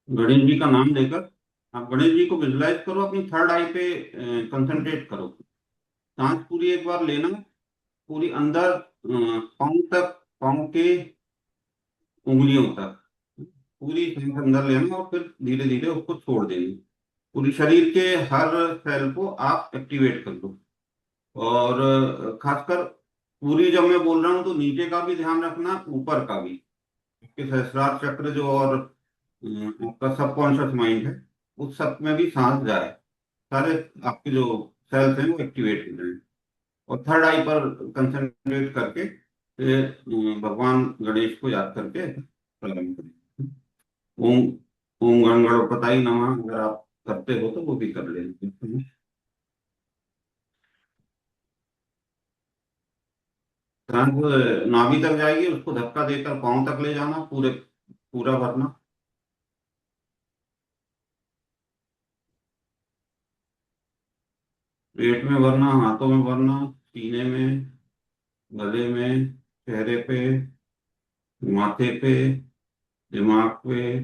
गणेश जी का नाम लेकर आप गणेश जी को विजुलाइज करो, अपनी थर्ड आई पे कंसंट्रेट करो। सांस पूरी एक बार लेना, पूरी अंदर पाँव तक, पाँव के उंगलियों तक पूरी सांस अंदर लेना और फिर धीरे धीरे उसको छोड़ देना। पूरी शरीर के हर सेल को आप एक्टिवेट कर लो। और खासकर पूरी जब मैं बोल रहा हूँ तो नीचे का भी ध्यान रखना, ऊपर का भी। आपके सहस्त्रार चक्र जो और आपका सबकॉन्शियस माइंड है, उस सब में भी सांस जाए, सारे आपके जो सेल्स हैं वो एक्टिवेट हो जाए। और थर्ड आई पर कंसंट्रेट करके फिर भगवान गणेश को याद करके प्रारंभ करें। ओम ओम गण गणपताय नमः अगर आप करते हो तो वो भी कर लेंगे। सांस नाभि तक जाएगी, उसको धक्का देकर पाँव तक ले जाना, पूरे पूरा भरना। पेट में भरना, हाथों में भरना, सीने में, गले में, चेहरे पे, माथे पे, दिमाग पे,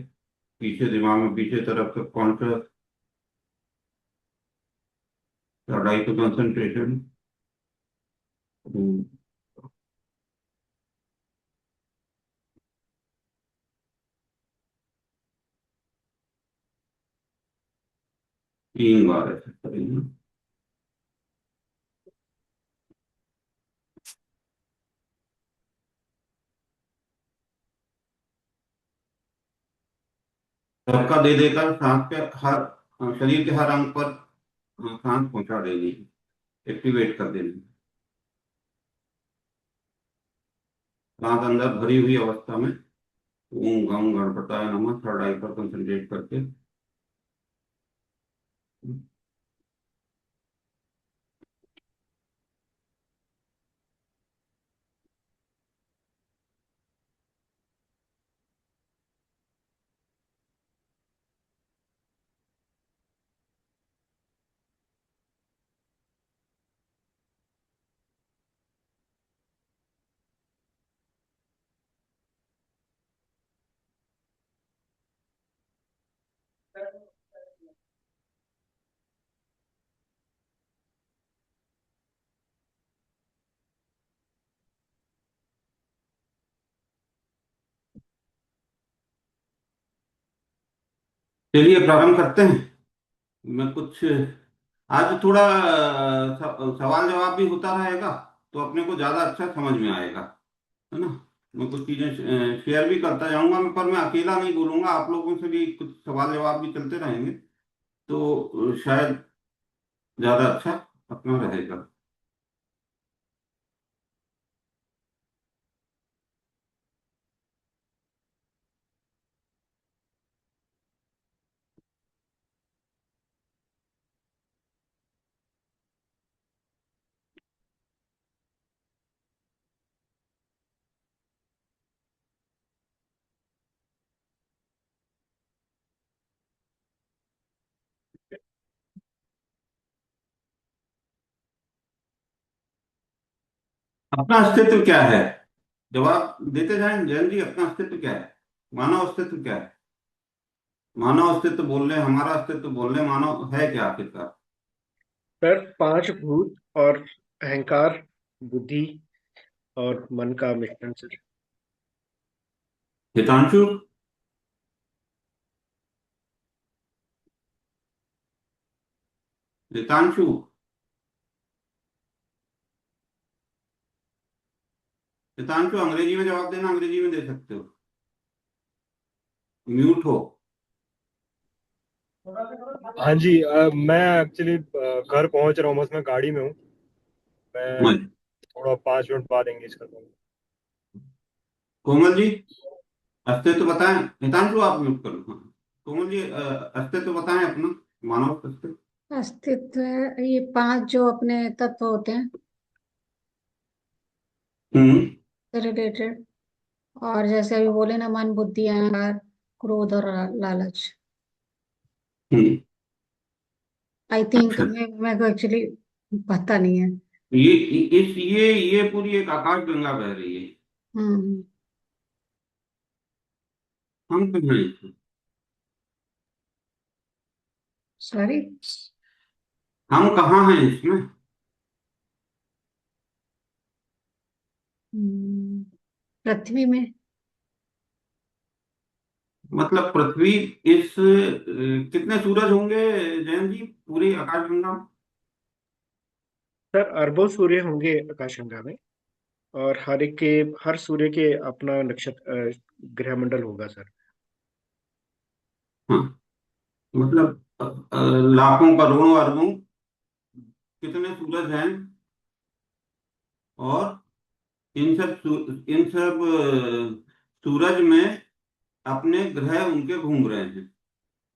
पीछे दिमाग में पीछे तरफ से कॉन्शियस, चढ़ाई पे कंसंट्रेशन। 3 बार ऐसे करेंगे। धक्का दे देकर सांस के हर शरीर के हर अंग पर सांस पहुंचा देनी, एक्टिवेट कर देनी। सांस अंदर भरी हुई अवस्था में ओम गम गणपताय नमः थर्ड आई पर कंसंट्रेट करके। चलिए प्रारंभ करते हैं। मैं कुछ आज थोड़ा सवाल जवाब भी होता रहेगा, तो अपने को ज्यादा अच्छा समझ में आएगा, है ना। मैं कुछ चीजें शेयर भी करता जाऊंगा, मैं पर मैं अकेला नहीं बोलूंगा, आप लोगों से भी कुछ सवाल जवाब भी चलते रहेंगे, तो शायद ज्यादा अच्छा अपना रहेगा। अपना अस्तित्व क्या है? जवाब देते जाएं जैन जी, अपना अस्तित्व क्या है? मानव अस्तित्व क्या है? मानव अस्तित्व बोल रहे हैं, हमारा अस्तित्व बोल रहे हैं, मानव है क्या आखिरकार? सर, पांच भूत और अहंकार, बुद्धि और मन का मिश्रण सर। हितांशु, हितांशु, हितांशु अंग्रेजी में जवाब देना, अंग्रेजी में दे सकते हो, म्यूट हो। हाँ जी। मैं एक्चुअली घर पहुंच रहा हूँ, बस मैं गाड़ी में हूँ। मैं मैं थोड़ा 5 मिनट बाद एंगेज कर दूंगा। कोमल जी अस्तित्व बताएं। हितांशु आप म्यूट करो, हाँ। कोमल जी अस्तित्व बताएं अपना, मानव अस्तित्व। अस्तित्व ये पांच जो अपने तत्व होते हैं हम्म। से रिलेटेड। और जैसे अभी बोले ना, मन बुद्धि अहंकार क्रोध और लालच। हम्म। आई थिंक अच्छा, मैं को एक्चुअली पता नहीं है। ये पूरी एक आकाश गंगा बह रही है। हम्म। हम तो हैं इसमें। सॉरी। हम कहाँ हैं इसमें? पृथ्वी में। मतलब पृथ्वी इस कितने सूरज होंगे जयंत जी पूरी आकाशगंगा में? सर अरबों सूर्य होंगे आकाशगंगा में, और हर सूर्य के अपना नक्षत्र ग्रह मंडल होगा सर। हाँ, मतलब लाखों करोड़ों अरबों कितने सूरज हैं, और इन सब सूरज में अपने ग्रह उनके घूम रहे हैं।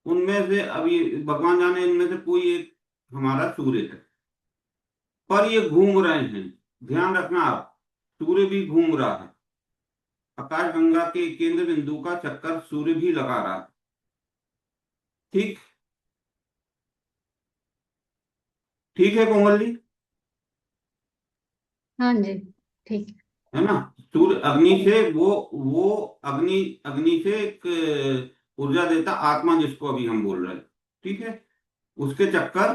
उनमें से अभी भगवान जाने इनमें से कोई एक हमारा सूर्य है, पर ये घूम रहे हैं। ध्यान रखना आप, सूर्य भी घूम रहा है। आकाशगंगा के केंद्र बिंदु का चक्कर सूर्य भी लगा रहा है। ठीक, ठीक है कोमल जी, हाँ जी, ठीक है। है ना? सूर्य अग्नि से वो अग्नि अग्नि से एक ऊर्जा देता, आत्मा जिसको अभी हम बोल रहे हैं। ठीक है, उसके चक्कर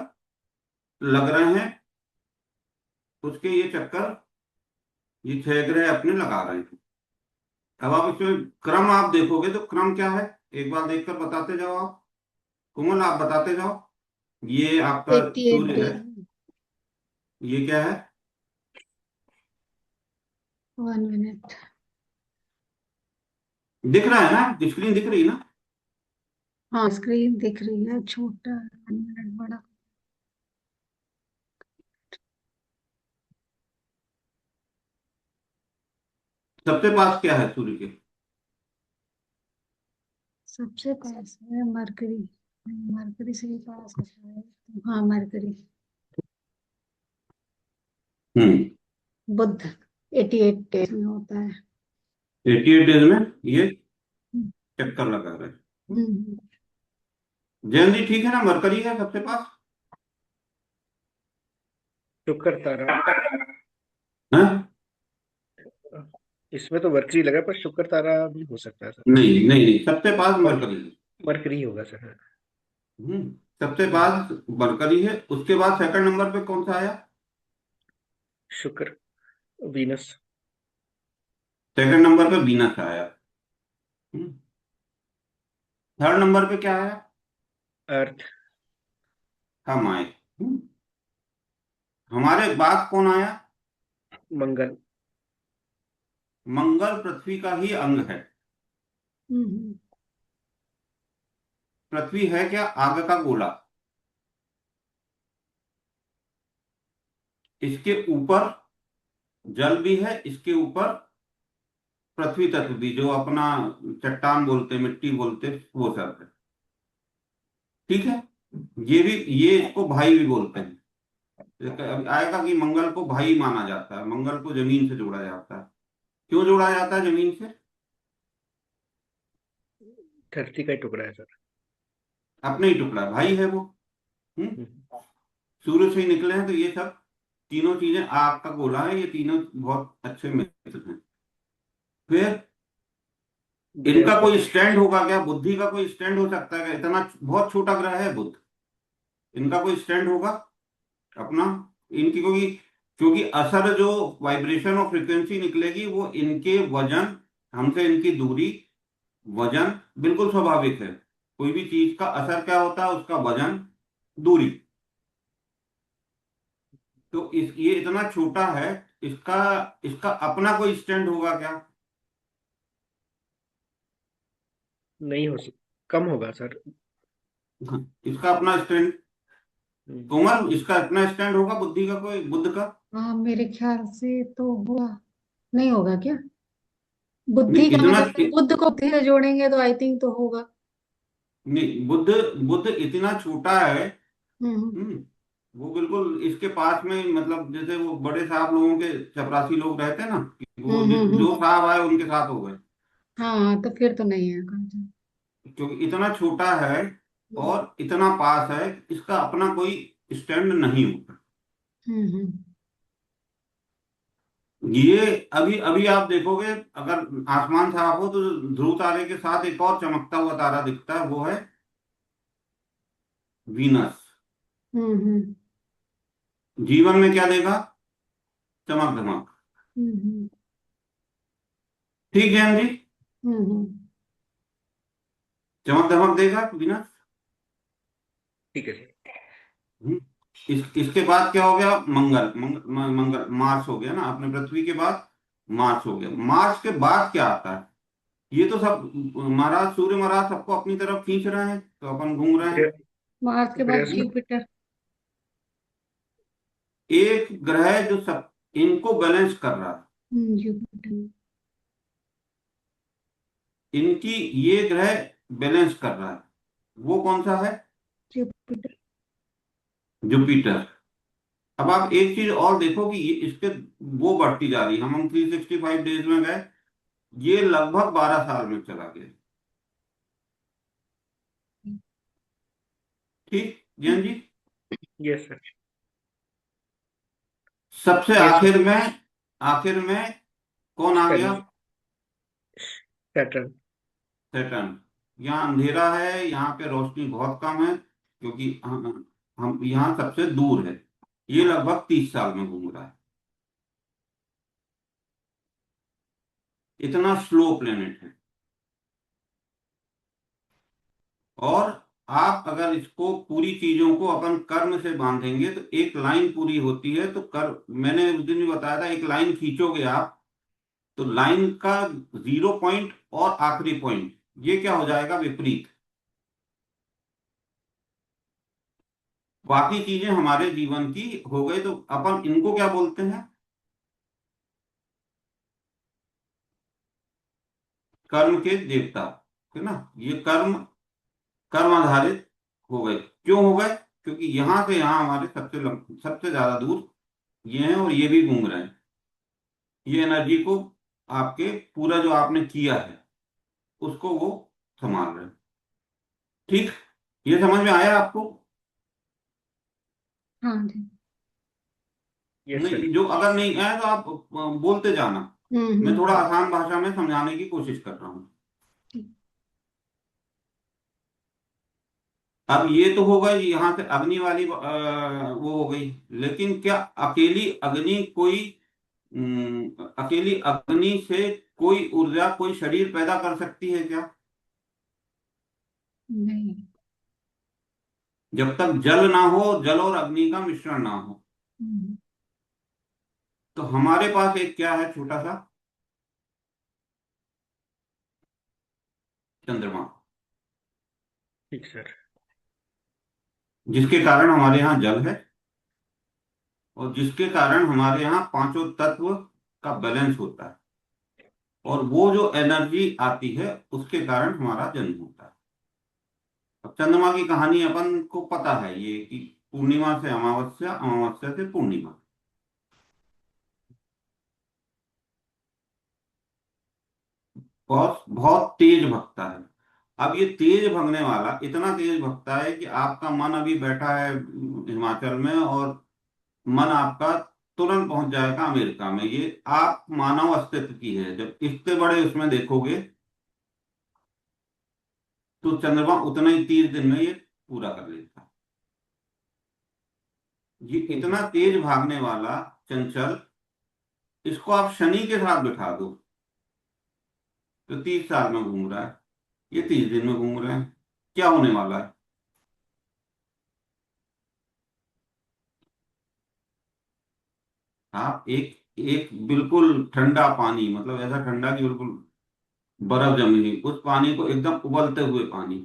लग रहे हैं, उसके ये चक्कर, ये छह ग्रह अपने लगा रहे हैं। अब आप इसमें क्रम आप देखोगे तो क्रम क्या है, एक बार देखकर बताते जाओ आप। कोमल आप बताते जाओ। ये आपका 88 सूर्य है, डेज। ये क्या है? 1 मिनट। दिख रहा है ना, स्क्रीन दिख रही है ना? हाँ, स्क्रीन दिख रही है, छोटा 1 मिनट, बड़ा। सबसे पास क्या है सूर्य के? सबसे पास है मरकरी। मरकरी से भी पास है शायद। हाँ, मरकरी। हम्म। बुध 88 डेज में होता है। 88 डेज में ये हम्म। चक्कर लगा रहे हैं। हम्म। जयंत जी ठीक है ना, मरकरी है सबसे पास। शुक्र तारा। है? इसमें तो मरकरी लगा, पर शुक्र तारा भी हो सकता है सर। नहीं नहीं नहीं, सबसे पास मर, मरकरी है। मरकरी होगा सर। हम्म, सबसे पास मरकरी है। उसके बाद सेकंड नंबर पे कौन सा आया? शुक्र, वीनस। सेकंड नंबर पे वीनस आया। हम्म, थर्ड नंबर पे क्या आया? अर्थ। हम आए। हम्म, हमारे बाद कौन आया? मंगल। मंगल पृथ्वी का ही अंग है। हम्म। पृथ्वी है क्या? आग का गोला। इसके ऊपर जल भी है, इसके ऊपर पृथ्वी तत्व भी, जो अपना चट्टान बोलते, मिट्टी बोलते, वो सब है। ठीक है, ये भी, ये इसको भाई भी बोलते हैं। अब आएगा कि मंगल को भाई माना जाता है, मंगल को जमीन से जोड़ा जाता है। क्यों जोड़ा जाता है जमीन से? धरती का ही टुकड़ा है सर। अपने ही टुकड़ा है, भाई है वो। हम्म, हम्म। सूर्य से ही निकले हैं, तो ये सब तीनों चीजें, आग का गोला है, ये तीनों बहुत अच्छे मित्र हैं। फिर इनका कोई बृहस्पति। स्टैंड होगा क्या? बुद्धि का कोई स्टैंड हो सकता है क्या? इतना बहुत छोटा ग्रह है बुध, इनका कोई स्टैंड होगा अपना? इनकी, क्योंकि क्योंकि असर जो वाइब्रेशन और फ्रीक्वेंसी निकलेगी वो इनके वजन, हमसे इनकी दूरी, वजन बिल्कुल स्वाभाविक है। कोई भी चीज का असर क्या होता है? उसका वजन, दूरी। तो ये इतना छोटा है, इसका इसका अपना कोई स्टैंड होगा क्या? नहीं हो सकता, कम होगा सर। हाँ, इसका अपना स्टैंड। हम्म। कोमल, इसका अपना स्टैंड होगा बुद्धि का, कोई बुद्ध का? हाँ, मेरे ख्याल से तो हुआ। नहीं होगा क्या? नहीं बुद्धि का इतना, मतलब बुद्ध को बुद्धि से जोड़ेंगे तो आई थिंक तो होगा। नहीं, बुद्ध बुद्ध इतना छोटा है। हम्म। हम्म, वो बिल्कुल इसके पास में, मतलब जैसे वो बड़े साहब लोगों के, चपरासी लोग रहते हैं ना, कि वो जो हम्म। साहब आए उनके साथ हो गए। हाँ हाँ, तो फिर तो नहीं है कहा जाए। क्योंकि इतना छोटा है हम्म। और इतना पास है, इसका अपना कोई स्टैंड नहीं होता। हम्म। ये अभी अभी आप देखोगे, अगर आसमान साफ हो तो ध्रुव तारे के साथ एक और चमकता हुआ तारा दिखता है, वो है वीनस। हम्म जीवन में क्या देगा? चमक धमक। हम्म ठीक है जी। हम्म चमक धमक देगा वीनस। ठीक है सर। हम्म। इसके बाद क्या हो गया? मंगल मार्स हो गया ना, अपने पृथ्वी के बाद मार्स हो गया। मार्स के बाद क्या आता है? ये तो सब महाराज, सूर्य महाराज सबको अपनी तरफ खींच रहे हैं, तो अपन घूम रहे हैं। बृह- मार्स के बाद बृहस्पति। जुपिटर। एक ग्रह जो सब इनको बैलेंस कर रहा है, जुपिटर। इनकी ये ग्रह बैलेंस कर रहा है, वो कौन सा है? जुपिटर। जुपिटर। अब आप एक चीज और देखो कि ये इसके वो बढ़ती जा रही है। हम 365 डेज में गए, ये लगभग 12 साल में चला गया। ठीक जैन जी। Yes sir. सबसे यस सर। आखिर में कौन आ गया? शनि। सैटर्न। सैटर्न। यहाँ अंधेरा है, यहाँ पे रोशनी बहुत कम है, क्योंकि हम यहाँ सबसे दूर है। ये लगभग 30 साल में घूम रहा है। इतना स्लो प्लेनेट है। और आप अगर इसको पूरी चीजों को अपन कर्म से बांधेंगे तो एक लाइन पूरी होती है। तो मैंने उस दिन भी बताया था, एक लाइन खींचोगे आप, तो लाइन का 0 पॉइंट और आखिरी पॉइंट ये क्या हो जाएगा? विपरीत। बाकी चीजें हमारे जीवन की हो गई, तो अपन इनको क्या बोलते हैं? कर्म के देवता, है ना। ये कर्म कर्म आधारित हो गए। क्यों हो गए? क्योंकि यहां से यहां हमारे सबसे ज्यादा दूर ये हैं, और ये भी घूम रहे हैं। ये एनर्जी को आपके पूरा जो आपने किया है उसको वो संभाल रहे हैं। ठीक, ये समझ में आया आपको? हाँ जी। Yes sir. नहीं, जो अगर नहीं आया तो आप बोलते जाना। मैं थोड़ा हम्म। आसान भाषा में समझाने की कोशिश कर रहा हूँ। अब ये तो हो गई यहाँ से अग्नि वाली वो हो गई। लेकिन क्या अकेली अग्नि से कोई ऊर्जा, कोई शरीर पैदा कर सकती है क्या? नहीं। जब तक जल ना हो, जल और अग्नि का मिश्रण ना हो। हम्म तो हमारे पास एक क्या है, छोटा सा चंद्रमा, ठीक सर। जिसके कारण हमारे यहाँ जल है, और जिसके कारण हमारे यहाँ पांचों तत्व का बैलेंस होता है। और वो जो एनर्जी आती है उसके कारण हमारा जन्म होता है। अब चंद्रमा की कहानी अपन को पता है, ये कि पूर्णिमा से अमावस्या, अमावस्या से पूर्णिमा। बहुत बहुत तेज भगता है। अब ये तेज भगने वाला इतना तेज भगता है कि आपका मन अभी बैठा है हिमाचल में, और मन आपका तुरंत पहुंच जाएगा अमेरिका में। ये आप मानव अस्तित्व की है। जब इतने बड़े उसमें देखोगे, तो चंद्रमा उतना ही 30 दिन में ये पूरा कर लेता है। ये इतना तेज भागने वाला चंचल, इसको आप शनि के साथ बिठा दो तो 30 साल में घूम रहा है, ये 30 दिन में घूम रहे हैं। क्या होने वाला है? आप एक एक बिल्कुल ठंडा पानी, मतलब ऐसा ठंडा कि बिल्कुल बर्फ जमी हुई, उस पानी को एकदम उबलते हुए पानी,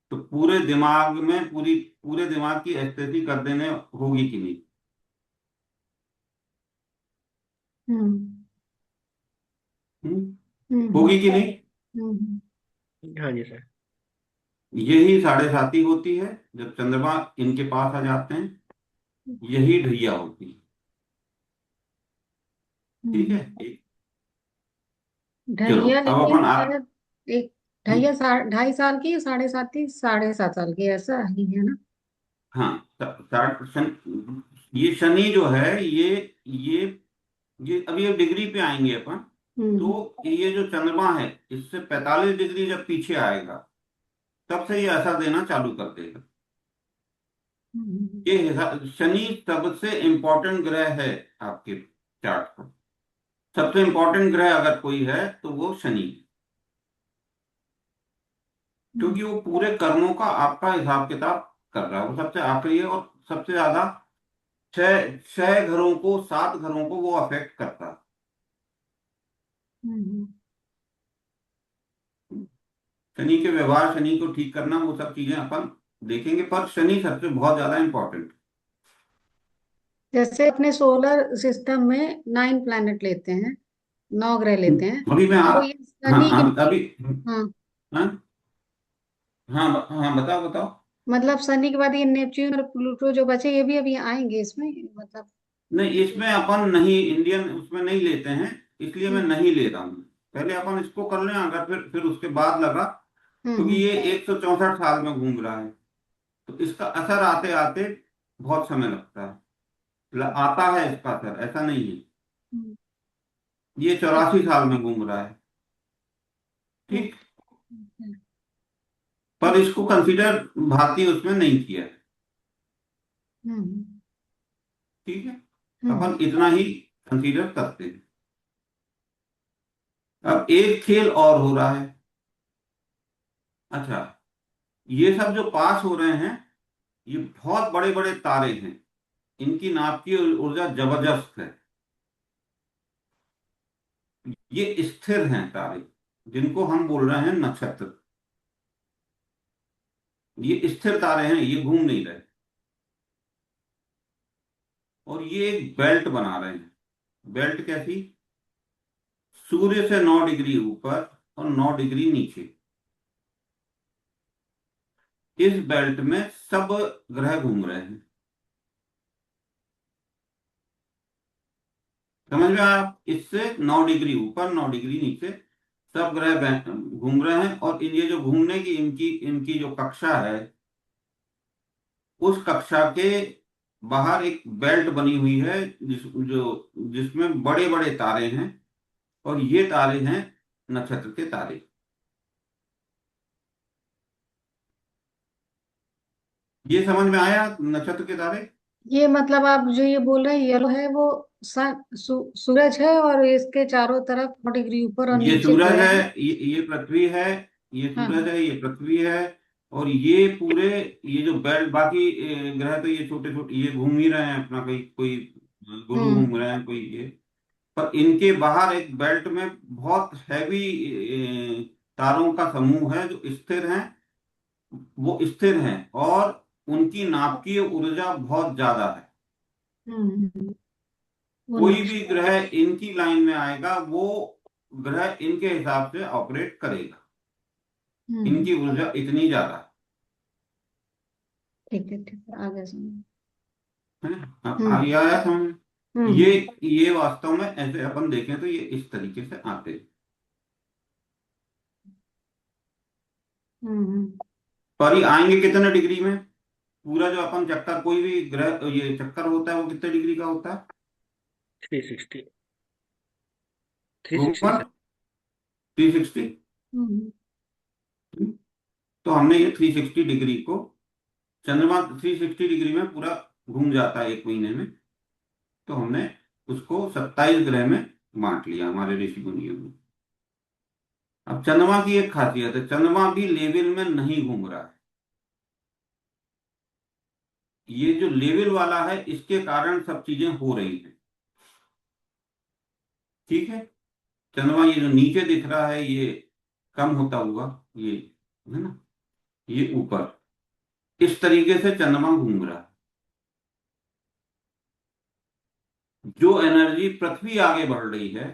तो पूरे दिमाग में पूरे दिमाग की स्थिति कर देने होगी कि नहीं? हम्म हम्म? हम्म होगी कि नहीं? हम्म हाँ जी सर। यही साढ़े साती होती है जब चंद्रमा इनके पास आ जाते हैं। यही ढैया होती है। ठीक है। हम्म। चलो ढैया अब लेकिन अपन शायद एक ढैया 2.5 साल की, 7.5 की, 7.5 साल की, ऐसा ही है ना? हाँ, ये शनि जो है, ये अभी अब डिग्री पे आएंगे अपन। हम्म तो ये जो चंद्रमा है, इससे 45 डिग्री जब पीछे आएगा, तब से ये असर देना चालू कर देगा। ये शनि सबसे इंपॉर्टेंट ग्रह है आपके चार्ट का। सबसे इंपॉर्टेंट ग्रह अगर कोई है तो वो शनि है। क्योंकि वो पूरे कर्मों का आपका हिसाब किताब कर रहा है, वो सबसे आखिरी है और सबसे ज्यादा छह छह घरों को, सात घरों को वो अफेक्ट करता है। शनि के व्यवहार, शनि को ठीक करना, वो सब चीजें अपन देखेंगे, पर शनि सबसे बहुत ज्यादा इंपॉर्टेंट। जैसे अपने सोलर सिस्टम में 9 प्लैनेट लेते हैं, 9 ग्रह लेते हैं, अभी मैं तो आप, ये हाँ शनि अभी, हाँ, हाँ हाँ हाँ, बताओ बताओ। मतलब शनि के बाद ये नेपच्यून और प्लूटो जो बचे, ये भी अभी आएंगे इसमें, मतलब। नहीं, इसमें अपन नहीं, इंडियन उसमें नहीं लेते हैं, इसलिए मैं हम्म नहीं ले रहा हूँ। पहले अपन इसको कर लें, अगर फिर उसके बाद लगा। क्योंकि हम्म ये 164 साल में घूम रहा है, तो इसका असर आते आते बहुत समय लगता है। आता है इसका असर, ऐसा नहीं है। हम्म, ये ठीक 84 साल में घूम रहा है। है। ठीक। पर इसको कंसीडर भारतीय उसमें नहीं किया है। हम्म ठीक है। हम्म अपन इतना ही कंसीडर करते हैं। अब एक खेल और हो रहा है। अच्छा, ये सब जो पास हो रहे हैं, ये बहुत बड़े बड़े तारे हैं। इनकी नाभिकीय ऊर्जा जबरदस्त है। ये स्थिर हैं तारे, जिनको हम बोल रहे हैं नक्षत्र। ये स्थिर तारे हैं, ये घूम नहीं रहे। और ये एक बेल्ट बना रहे हैं। बेल्ट कैसी? सूर्य से 9 डिग्री ऊपर और 9 डिग्री नीचे, इस बेल्ट में सब ग्रह घूम रहे हैं। समझ में आया? इससे 9 डिग्री ऊपर, 9 डिग्री नीचे सब ग्रह घूम रहे हैं। और ये जो घूमने की इनकी इनकी जो कक्षा है, उस कक्षा के बाहर एक बेल्ट बनी हुई है, जिसमें बड़े बड़े तारे हैं। और ये तारे हैं नक्षत्र के तारे। ये समझ में आया, नक्षत्र के तारे। ये मतलब आप जो ये बोल रहे हैं, येलो है वो सूरज है, और इसके चारों तरफ 9 डिग्री ऊपर और ये नीचे सूरज ग्रह है, है। ये पृथ्वी है। ये हाँ सूरज हाँ। है, ये पृथ्वी है। और ये पूरे, ये जो बेल्ट, बाकी ग्रह तो ये छोटे छोटे ये घूम ही रहे हैं अपना, कोई कोई गुरु हम्म घूम रहे हैं, कोई ये। पर इनके बाहर एक बेल्ट में बहुत हैवी तारों का समूह है जो स्थिर हैं। वो स्थिर हैं और उनकी नाभिकीय ऊर्जा बहुत ज्यादा है। हम्म वो कोई भी नक्शा। ग्रह इनकी लाइन में आएगा, वो ग्रह इनके हिसाब से ऑपरेट करेगा। हम्म इनकी ऊर्जा इतनी ज्यादा ठीक है, आगे समझ। है। अब हम्म आगे आया समझ में? ये हम्म ये वास्तव में ऐसे अपन देखें तो ये इस तरीके से आते हैं। हम्म पर ये आएंगे कितने डिग्री में? पूरा जो अपन चक्कर, कोई भी ग्रह ये चक्कर होता है, वो कितने डिग्री का होता है? 360, 360 ऊपर सर। 360। हम्म तो हमने ये 360 डिग्री को, चंद्रमा 360 डिग्री में पूरा घूम जाता है 1 महीने में। तो हमने उसको 27 ग्रह में बांट लिया हमारे ऋषि मुनियों में। अब चंद्रमा की एक खासियत है, चंद्रमा भी लेवल में नहीं घूम रहा है। ये जो लेवल वाला है, इसके कारण सब चीजें हो रही हैं। ठीक है। चंद्रमा ये जो नीचे दिख रहा है, ये कम होता हुआ, ये है ना, ये ऊपर, इस तरीके से चंद्रमा घूम रहा है। जो एनर्जी पृथ्वी आगे बढ़ रही है,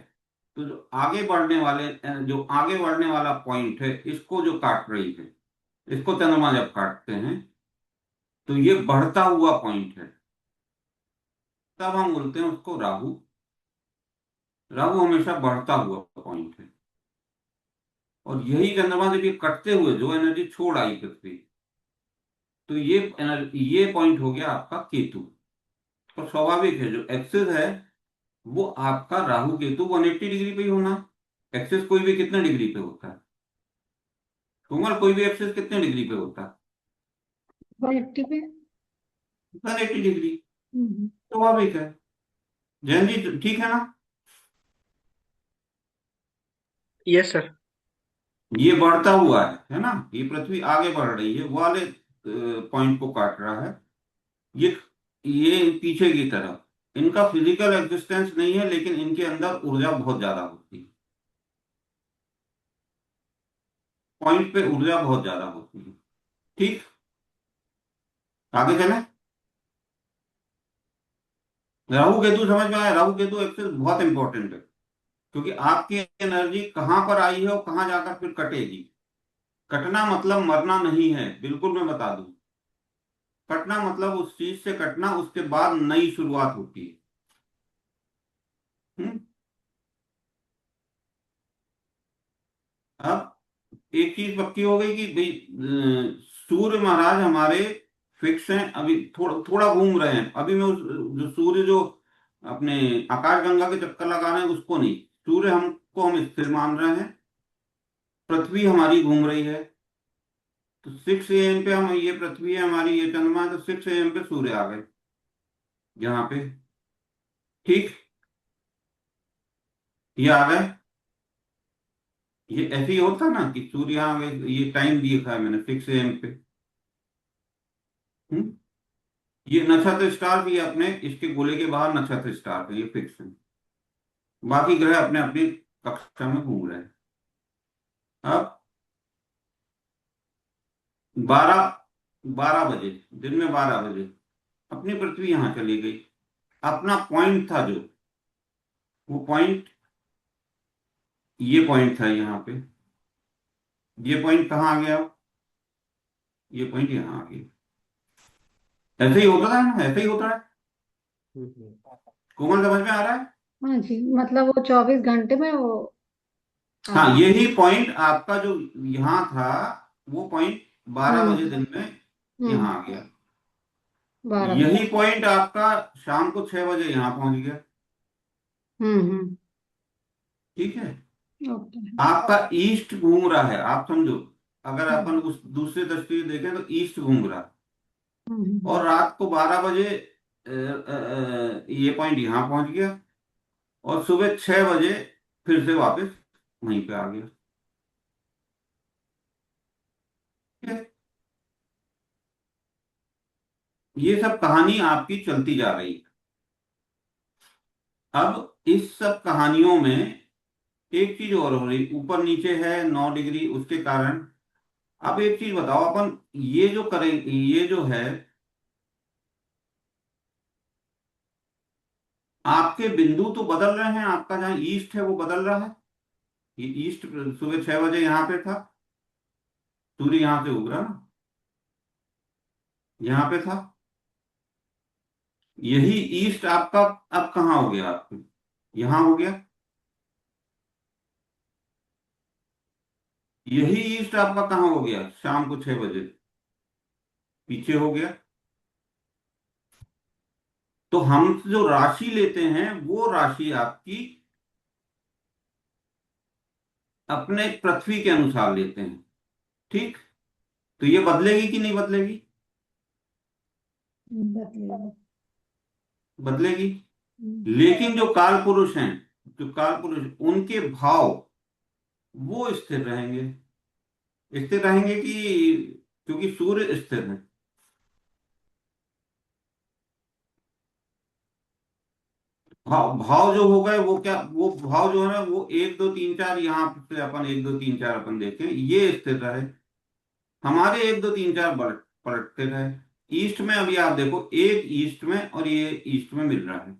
तो जो आगे बढ़ने वाले, जो आगे बढ़ने वाला पॉइंट है, इसको जो काट रही है, इसको चंद्रमा जब काटते हैं, तो ये बढ़ता हुआ पॉइंट है। तब हम बोलते हैं उसको राहु। राहु हमेशा बढ़ता हुआ पॉइंट है। और यही चंद्रमा जब ये कटते हुए जो एनर्जी छोड़ आई पृथ्वी, तो ये एनर्जी, ये पॉइंट हो गया आपका केतु। और स्वाभाविक है, जो एक्सिस है वो आपका राहु केतु 180 डिग्री पे ही होना है। एक्सिस कोई भी कितने डिग्री पे होता है? कोमल, कोई भी एक्सिस कितने डिग्री पे होता है? 180 पे। 180 डिग्री। हम्म, स्वाभाविक है। जैन जी ठीक है ना? Yes sir. ये बढ़ता हुआ है ना, ये पृथ्वी आगे बढ़ रही है, वो वाले पॉइंट को काट रहा है। ये ये पीछे की तरफ, इनका फिजिकल एग्जिस्टेंस नहीं है, लेकिन इनके अंदर ऊर्जा बहुत ज्यादा होती है। पॉइंट पे ऊर्जा बहुत ज्यादा होती है। ठीक, आगे चलें। राहु केतु समझ में आया? राहु केतु एक्सेस बहुत इंपॉर्टेंट है, क्योंकि आपकी एनर्जी कहां पर आई है और कहां जाकर फिर कटेगी। कटना मतलब मरना नहीं है, बिल्कुल मैं बता दूं। कटना मतलब उस चीज से कटना, उसके बाद नई शुरुआत होती है। हम्म? अब एक चीज पक्की हो गई कि भाई सूर्य महाराज हमारे फिक्स हैं। अभी थोड़ा थोड़ा घूम रहे हैं। अभी मैं उस जो सूर्य जो अपने आकाश गंगा के चक्कर लगा रहे हैं उसको नहीं, सूर्य हमको हम स्थिर मान रहे हैं। पृथ्वी हमारी घूम रही है। तो 6 AM पे हम, ये पृथ्वी है हमारी, ये चंद्रमा है, तो 6 AM पे सूर्य आ गए यहाँ पे। ठीक, ये आ गए। ये ऐसे ही होता ना कि सूर्य यहाँ आ गए, ये टाइम दिखा है मैंने 6 AM पे। हम्म? ये नक्षत्र स्टार भी अपने इसके गोले के बाहर नक्षत्र स्टार है, ये फिक्स है। बाकी ग्रह अपने अपनी कक्षा में घूम रहे हैं। अब 12 12 बजे, दिन में 12 बजे अपनी पृथ्वी यहाँ चली गई। अपना पॉइंट था जो, वो पॉइंट, ये पॉइंट था यहाँ पे। ये पॉइंट कहाँ आ गया? ये पॉइंट यहाँ आ गया। ऐसे ही होता है ना, ऐसे ही होता है। हम्म। कोमल समझ में आ रहा है? हाँ जी, मतलब वो 24 घंटे में वो आ हाँ, गया। यही पॉइंट आपका जो यहाँ था, वो पॉइंट 12 बजे हम्म। दिन में हम्म। यहाँ आ गया। 12 बजे। यही पॉइंट आपका शाम को 6 बजे यहाँ पहुंच गया। हम्म। ठीक है। ओके। आपका ईस्ट घूम रहा है, आप समझो। अगर अपन हम्म। उस दूसरी दृष्टि से देखें तो ईस्ट घूम रहा है। हम्म। और रात को 12 बजे ये पॉइंट यहाँ पहुंच गया। और सुबह 6 बजे फिर से वापस वहीं पे आ गया। ठीक है? ये सब कहानी आपकी चलती जा रही है। अब इस सब कहानियों में एक चीज और हो रही, ऊपर नीचे है 9 डिग्री, उसके कारण। अब एक चीज बताओ, अपन ये जो करें, ये जो है आपके बिंदु तो बदल रहे हैं। आपका जहाँ ईस्ट है वो बदल रहा है। ये ईस्ट सुबह 6 बजे यहाँ पे था, सूर्य यहाँ से उग रहा ना, यहाँ पे था। यही ईस्ट आपका अब कहाँ हो गया? आपको यहाँ हो गया। यही ईस्ट आपका कहाँ हो गया? शाम को 6 बजे पीछे हो गया। तो हम जो राशि लेते हैं वो राशि आपकी अपने पृथ्वी के अनुसार लेते हैं। ठीक, तो ये बदलेगी कि नहीं बदलेगी? बदलेगा। बदलेगी। हम्म। लेकिन जो काल पुरुष हैं, जो काल पुरुष, उनके भाव वो स्थिर रहेंगे। स्थिर रहेंगे कि, क्योंकि सूर्य स्थिर है। भाव भाव जो हो गए वो क्या, वो भाव जो है ना, वो 1 2 3 4, यहाँ से अपन 1 2 3 4 अपन देखें, ये स्थिर रहे। हमारे 1 2 3 4 पलटते रहे। ईस्ट में अभी आप देखो, एक ईस्ट में और ये ईस्ट में मिल रहा है।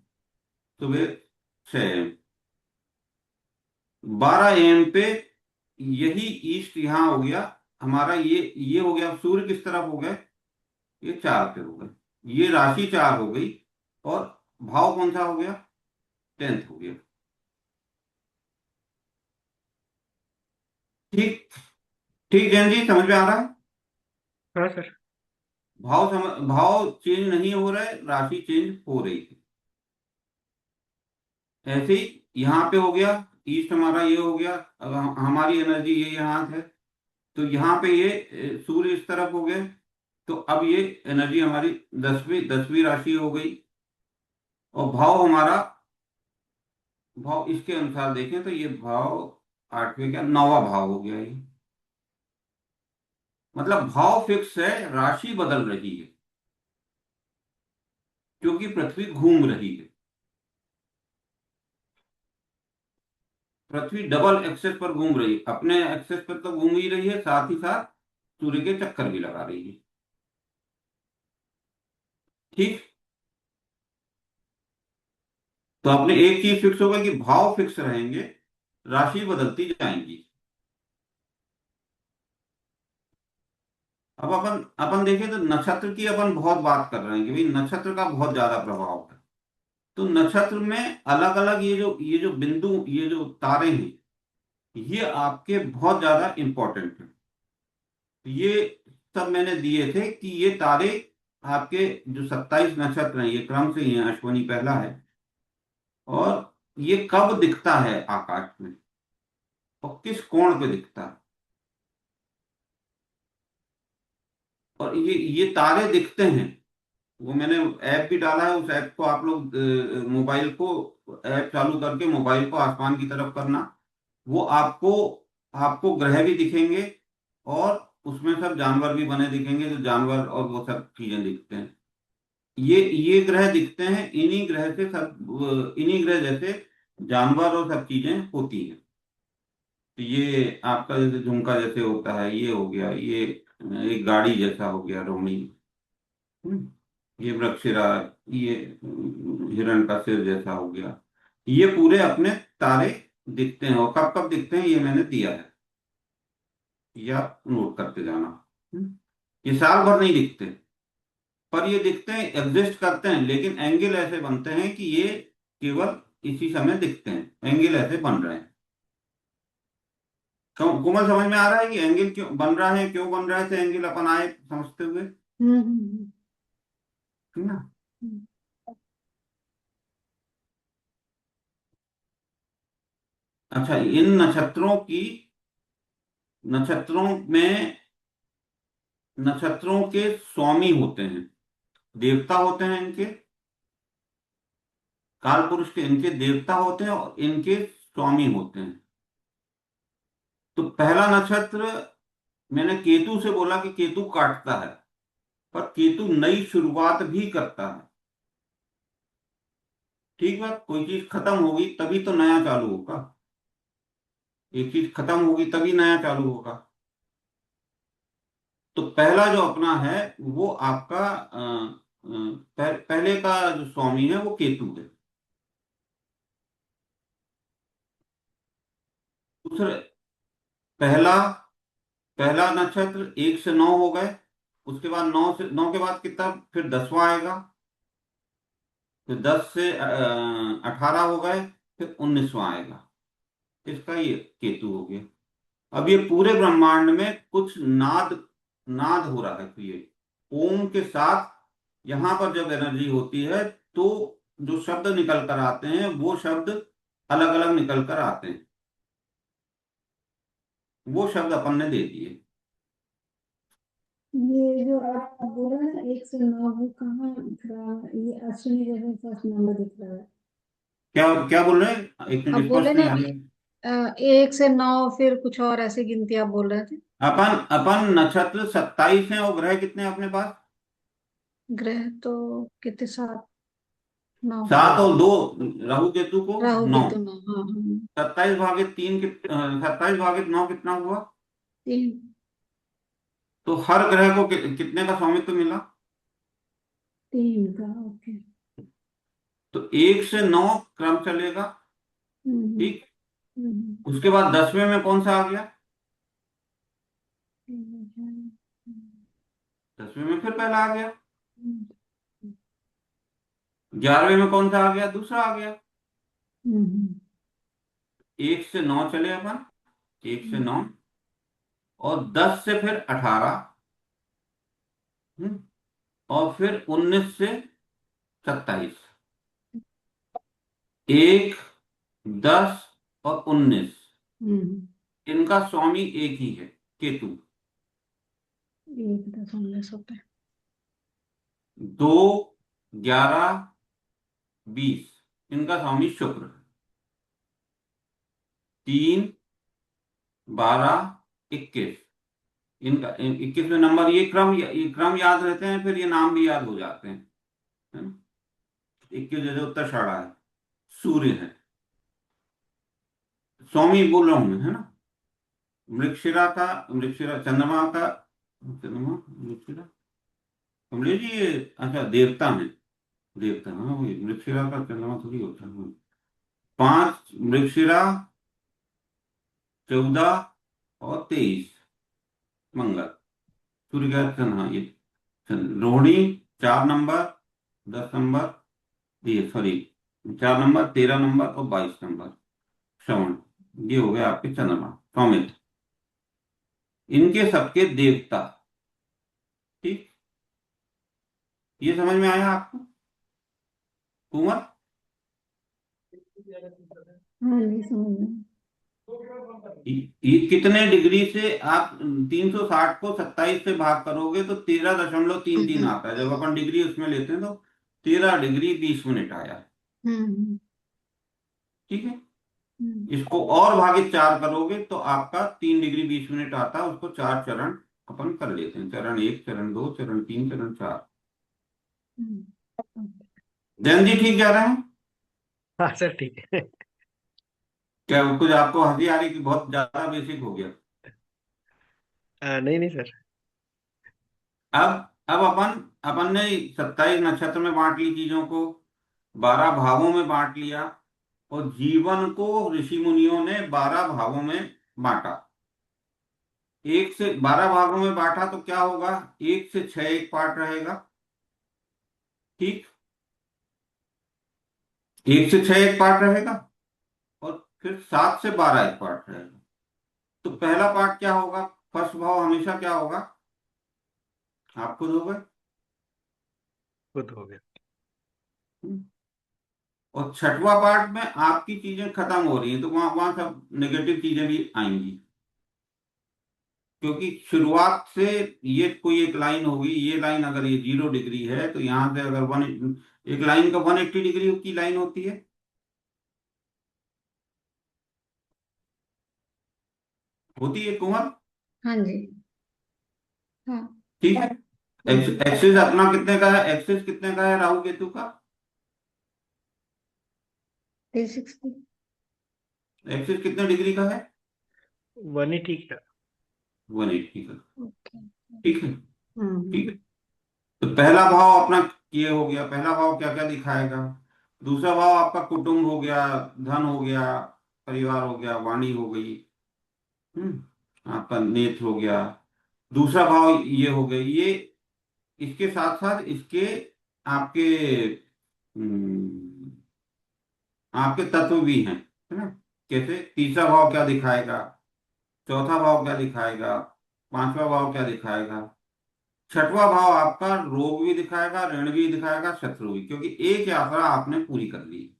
सुबह 6 AM, 12 AM पे यही ईस्ट यहाँ हो गया हमारा। ये हो गया। सूर्य किस तरफ हो गए? ये 4 पे हो गए। ये राशि 4 हो गई। और भाव कौन सा हो गया? 10th हो गया। ठीक, ठीक जैन जी समझ में आ रहा है? हाँ सर। भाव चेंज नहीं हो रहा है, राशि चेंज हो रही है। ऐसे ही यहाँ पे हो गया। ईस्ट हमारा ये हो गया। अब हमारी एनर्जी ये यहाँ है। तो यहाँ पे ये सूर्य इस तरफ हो गए। तो अब ये एनर्जी हमारी 10वीं राशि हो गई। और भाव हमारा, भाव इसके अनुसार देखें तो ये भाव 8वें क्या 9वां भाव हो गया ये। मतलब भाव फिक्स है, राशि बदल रही है क्योंकि पृथ्वी घूम रही है। पृथ्वी डबल एक्सेस पर घूम रही है, अपने एक्सेस पर तो घूम ही रही है, साथ ही साथ सूर्य के चक्कर भी लगा रही है। ठीक। तो आपने एक चीज फिक्स होगा कि भाव फिक्स रहेंगे, राशि बदलती जाएंगी। अब अपन अपन देखें तो नक्षत्र की अपन बहुत बात कर रहे हैं कि भाई नक्षत्र का बहुत ज्यादा प्रभाव है। तो नक्षत्र में अलग अलग ये जो बिंदु, ये जो तारे हैं, ये आपके बहुत ज्यादा इंपॉर्टेंट है। ये सब मैंने दिए थे कि ये तारे आपके जो 27 नक्षत्र हैं, ये क्रम से ही हैं, अश्विनी पहला है। और ये कब दिखता है आकाश में और किस कोण पे दिखता है। और ये तारे दिखते हैं, वो मैंने ऐप भी डाला है, उस ऐप को आप लोग मोबाइल को, ऐप चालू करके मोबाइल को आसमान की तरफ करना। वो आपको आपको ग्रह भी दिखेंगे और उसमें सब जानवर भी बने दिखेंगे, जो जानवर और वो सब चीजें दिखते हैं। ये ग्रह दिखते हैं, इन्हीं ग्रह से सब, इन्हीं ग्रह जैसे जानवर और सब चीजें होती हैं। तो ये आपका जैसे झुमका जैसे होता है, ये हो गया, ये एक गाड़ी जैसा हो गया रोहिणी। ये मृगशिरा, ये हिरण का सिर जैसा हो गया। ये पूरे अपने तारे दिखते हैं, और कब कब दिखते हैं ये मैंने दिया है, या नोट करते जाना। हम्म। ये साल भर नहीं दिखते, पर ये दिखते हैं, एग्जिस्ट करते हैं, लेकिन एंगल ऐसे बनते हैं कि ये केवल इसी समय दिखते हैं, एंगल ऐसे बन रहे हैं। कोमल समझ में आ रहा है कि एंगल क्यों बन रहा है, क्यों बन रहा है, तो एंगल अपन आए समझते हुए। ठीक ना। हम्म। अच्छा, इन नक्षत्रों में नक्षत्रों के स्वामी होते हैं, देवता होते हैं इनके, काल पुरुष के इनके देवता होते हैं और इनके स्वामी होते हैं। तो पहला नक्षत्र मैंने केतु से बोला कि केतु काटता है, पर केतु नई शुरुआत भी करता है। ठीक बात, कोई चीज खत्म होगी तभी तो नया चालू होगा, एक चीज खत्म होगी तभी नया चालू होगा। तो पहला जो अपना है वो आपका पहले का जो स्वामी है वो केतु है। दूसरे, पहला पहला नक्षत्र 1 से 9 हो गए, उसके बाद 9 के बाद कितना, फिर 10वां आएगा, फिर 10 से 18 हो गए, फिर 19वां आएगा। इसका ये केतु हो गया। अब ये पूरे ब्रह्मांड में कुछ नाद नाद हो रहा है क्रिएट, ओम के साथ। यहां पर जब एनर्जी होती है तो जो शब्द निकल कर आते हैं वो शब्द अलग अलग निकल कर आते हैं, वो शब्द अपन ने दे दिए। ये जो आप बोल रहे हैं 1 से 9, वो कहाँ दिख रहा है? ये अश्विनी जैसे फर्स्ट नंबर दिख रहा है। क्या क्या बोल रहे हैं, एक आप मिनट बोले स्पष्ट ना नहीं आ रही। 1 से 9, फिर कुछ और ऐसी गिनती आप बोल रहे थे। अपन अपन नक्षत्र 27 हैं और ग्रह कितने हैं अपने पास? ग्रह तो कितने, 7, 9। 7 और 2, राहु केतु को राहु 9। केतु 9, हाँ हाँ। 27/3 27/9 कितना हुआ? 3। तो हर ग्रह को कितने का स्वामित्व मिला? 3 का, ओके। तो 1 से 9 क्रम चलेगा। हम्म। ठीक। हम्म। उसके बाद 10वें में कौन सा आ गया? 10वें में फिर पहला आ गया। 11वें में कौन सा आ गया? दूसरा आ गया। 1 से 9 चले अपन, 1 से 9, और 10 से फिर 18, और फिर 19 से 27। 1, 10 और 19, इनका स्वामी एक ही है, केतु। 1, 10, 19 होते हैं। 2, 11, 20 इनका स्वामी शुक्र है। 3, 12, 21 इनका 21वें नंबर। ये क्रम याद रहते हैं, फिर ये नाम भी याद हो जाते हैं, है ना। 21 जैसे उत्तराषाढ़ा है, सूर्य है, स्वामी बोल रहा हूं मैं, है ना। मृगशिरा चंद्रमा का, चंद्रमा मृगशिरा, कमलेश जी ये अच्छा देवता है, देवता, हाँ वही मृगशिरा का चंद्रमा थोड़ी होता है। 5 मृगशिरा, 14 और 23 मंगल, सूर्य का चंद्र, हाँ ये रोहिणी 4 नंबर, 10 नंबर, ये सॉरी 4 नंबर, 13 नंबर और 22 नंबर श्रवण। ये हो गया आपके चंद्रमा सौमित्र, इनके सबके देवता। ठीक, ये समझ में आया आपको कुंवर? हाँ जी, समझ में। ये कितने डिग्री से आप 360 को 27 से भाग करोगे तो 13.33 आता है। जब अपन डिग्री उसमें लेते हैं तो 13 डिग्री 20 मिनट आया। हम्म ठीक है, हम्म इसको और भागित 4 करोगे तो आपका 3 डिग्री 20 मिनट आता है। उसको 4 चरण अपन कर लेते हैं, चरण 1, चरण 2, चरण 3, चरण 4। हम्म। जैन जी ठीक जा रहे हैं? हाँ सर, ठीक है। क्या कुछ आपको हंसी आ रही कि बहुत ज्यादा बेसिक हो गया? नहीं नहीं सर। अब अपन अपन ने 27 नक्षत्र में बांट ली चीजों को, 12 भावों में बांट लिया, और जीवन को ऋषि मुनियों ने 12 भागों में बांटा। 1 से 12 भागों में बांटा तो क्या होगा, 1 से 6 एक पार्ट रहेगा। ठीक, 1 से 6 एक पार्ट रहेगा, और फिर 7 से 12 एक पार्ट रहेगा। तो पहला पार्ट क्या होगा, फर्स्ट भाव हमेशा क्या होगा, आप खुद हो गए। खुद हो गया। और छठवां पार्ट में आपकी चीजें खत्म हो रही हैं, तो वहां वहां सब नेगेटिव चीजें भी आएंगी, क्योंकि शुरुआत से ये कोई एक लाइन होगी। ये लाइन अगर ये 0 डिग्री है तो यहां से अगर एक लाइन का 180 डिग्री की लाइन होती है, होती है कुमार। हाँ जी। हाँ। ठीक है, एक्सिस अपना कितने का है, एक्सिस कितने का है राहु केतु का? 360। एक्सिस कितने डिग्री का है? 180 का। 180 का। ओके। ठीक है, हम्म ठीक है। तो पहला भाव अपना ये हो गया। पहला भाव क्या क्या दिखाएगा? दूसरा भाव आपका कुटुंब हो गया, धन हो गया, परिवार हो गया, वाणी हो गई, आपका नेत्र हो गया। दूसरा भाव ये हो गए ये, इसके साथ साथ इसके आपके हम्म, आपके तत्व भी हैं, है ना। कैसे, तीसरा भाव क्या दिखाएगा, चौथा भाव क्या दिखाएगा, पांचवा भाव क्या दिखाएगा, छठवां भाव आपका रोग भी दिखाएगा, ऋण भी दिखाएगा, शत्रु भी, क्योंकि एक यात्रा आपने पूरी कर ली।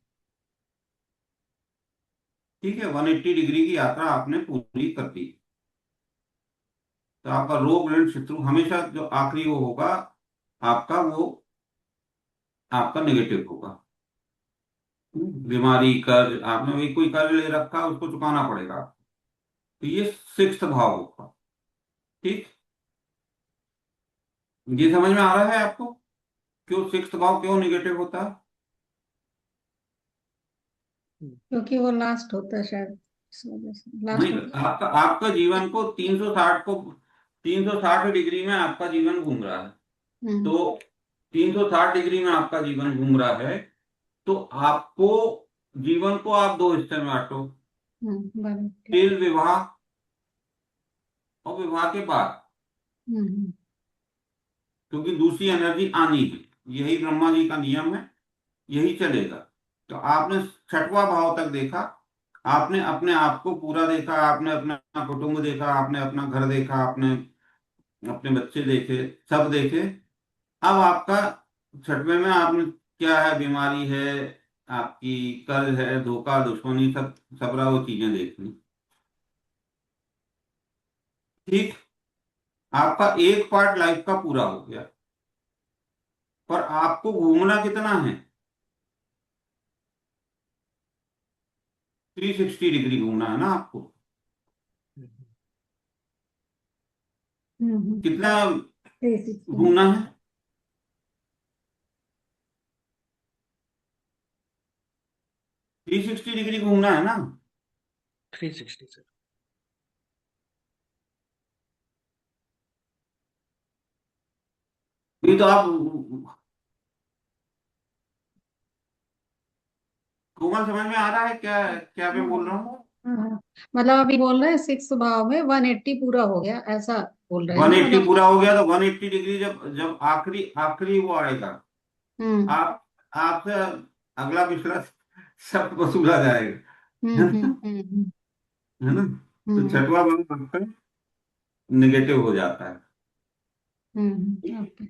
ठीक है, 180 डिग्री की यात्रा आपने पूरी कर दी। तो आपका रोग ऋण शत्रु हमेशा जो आखिरी वो होगा आपका, वो आपका नेगेटिव होगा। बीमारी, कर्ज, आपने वही कोई कर्ज ले रखा उसको चुकाना पड़ेगा। तो ये 6th भाव होगा। ठीक, ये समझ में आ रहा है आपको क्यों 6th भाव क्यों नेगेटिव होता है? क्योंकि वो लास्ट होता है शायद, इस वजह से लास्ट नहीं, होता आपका आपका जीवन को 360 डिग्री में आपका जीवन घूम रहा है। है। तो 360 डिग्री में आपका जीवन घूम रहा है, तो आपको जीवन को आप 2 हिस्से में बांटो, बराबर। तिल विवाह और विवाह के बाद, हम्म क्योंकि दूसरी एनर्जी आनी है। यही ब्रह्मा जी का नियम है, यही चलेगा। तो आपने 6वां भाव तक देखा, आपने अपने आप को पूरा देखा, आपने अपना कुटुंब देखा, आपने अपना घर देखा, आपने अपने बच्चे देखे, सब देखे। अब आपका 6वें में आपने क्या है, बीमारी है, आपकी कर्ज है, धोखा, दुश्मनी, सब सबरा वो चीजें देखनी। ठीक, आपका एक पार्ट लाइफ का पूरा हो गया। पर आपको घूमना कितना है? 360 डिग्री घूमना है ना आपको। हम्म। कितना 360। घूमना है? 360 डिग्री घूमना है ना। 360 सर। ये तो आप कोमल, समझ में आ रहा है क्या क्या मैं बोल रहा हूँ? हाँ, मतलब अभी बोल रहे हैं 6 भाव में 180 पूरा हो गया, ऐसा बोल रहे हैं वन ना, एट्टी मतलब। पूरा हो गया तो 180 डिग्री जब जब आखिरी आखिरी वो आएगा, हम्म आप आपसे अगला पिछला सब वसूला जाएगा। हम्म हम्म हम्म है ना। तो हम्म छठवां भाव आपका निगेटिव हो जाता है। ओके।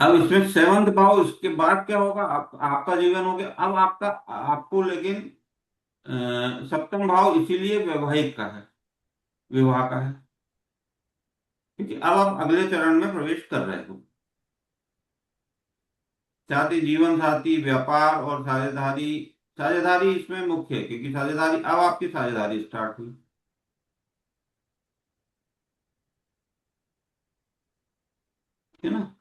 अब इसमें सेवंथ भाव, इसके बाद क्या होगा? आपका जीवन हो गया। अब आपका आपको लेकिन सप्तम भाव इसीलिए वैवाहिक का है, विवाह का है, क्योंकि अब आप अगले चरण में प्रवेश कर रहे हो। साथी, जीवन साथी, व्यापार और साझेदारी। साझेदारी इसमें मुख्य है, क्योंकि साझेदारी, अब आपकी साझेदारी स्टार्ट हुई, है ना।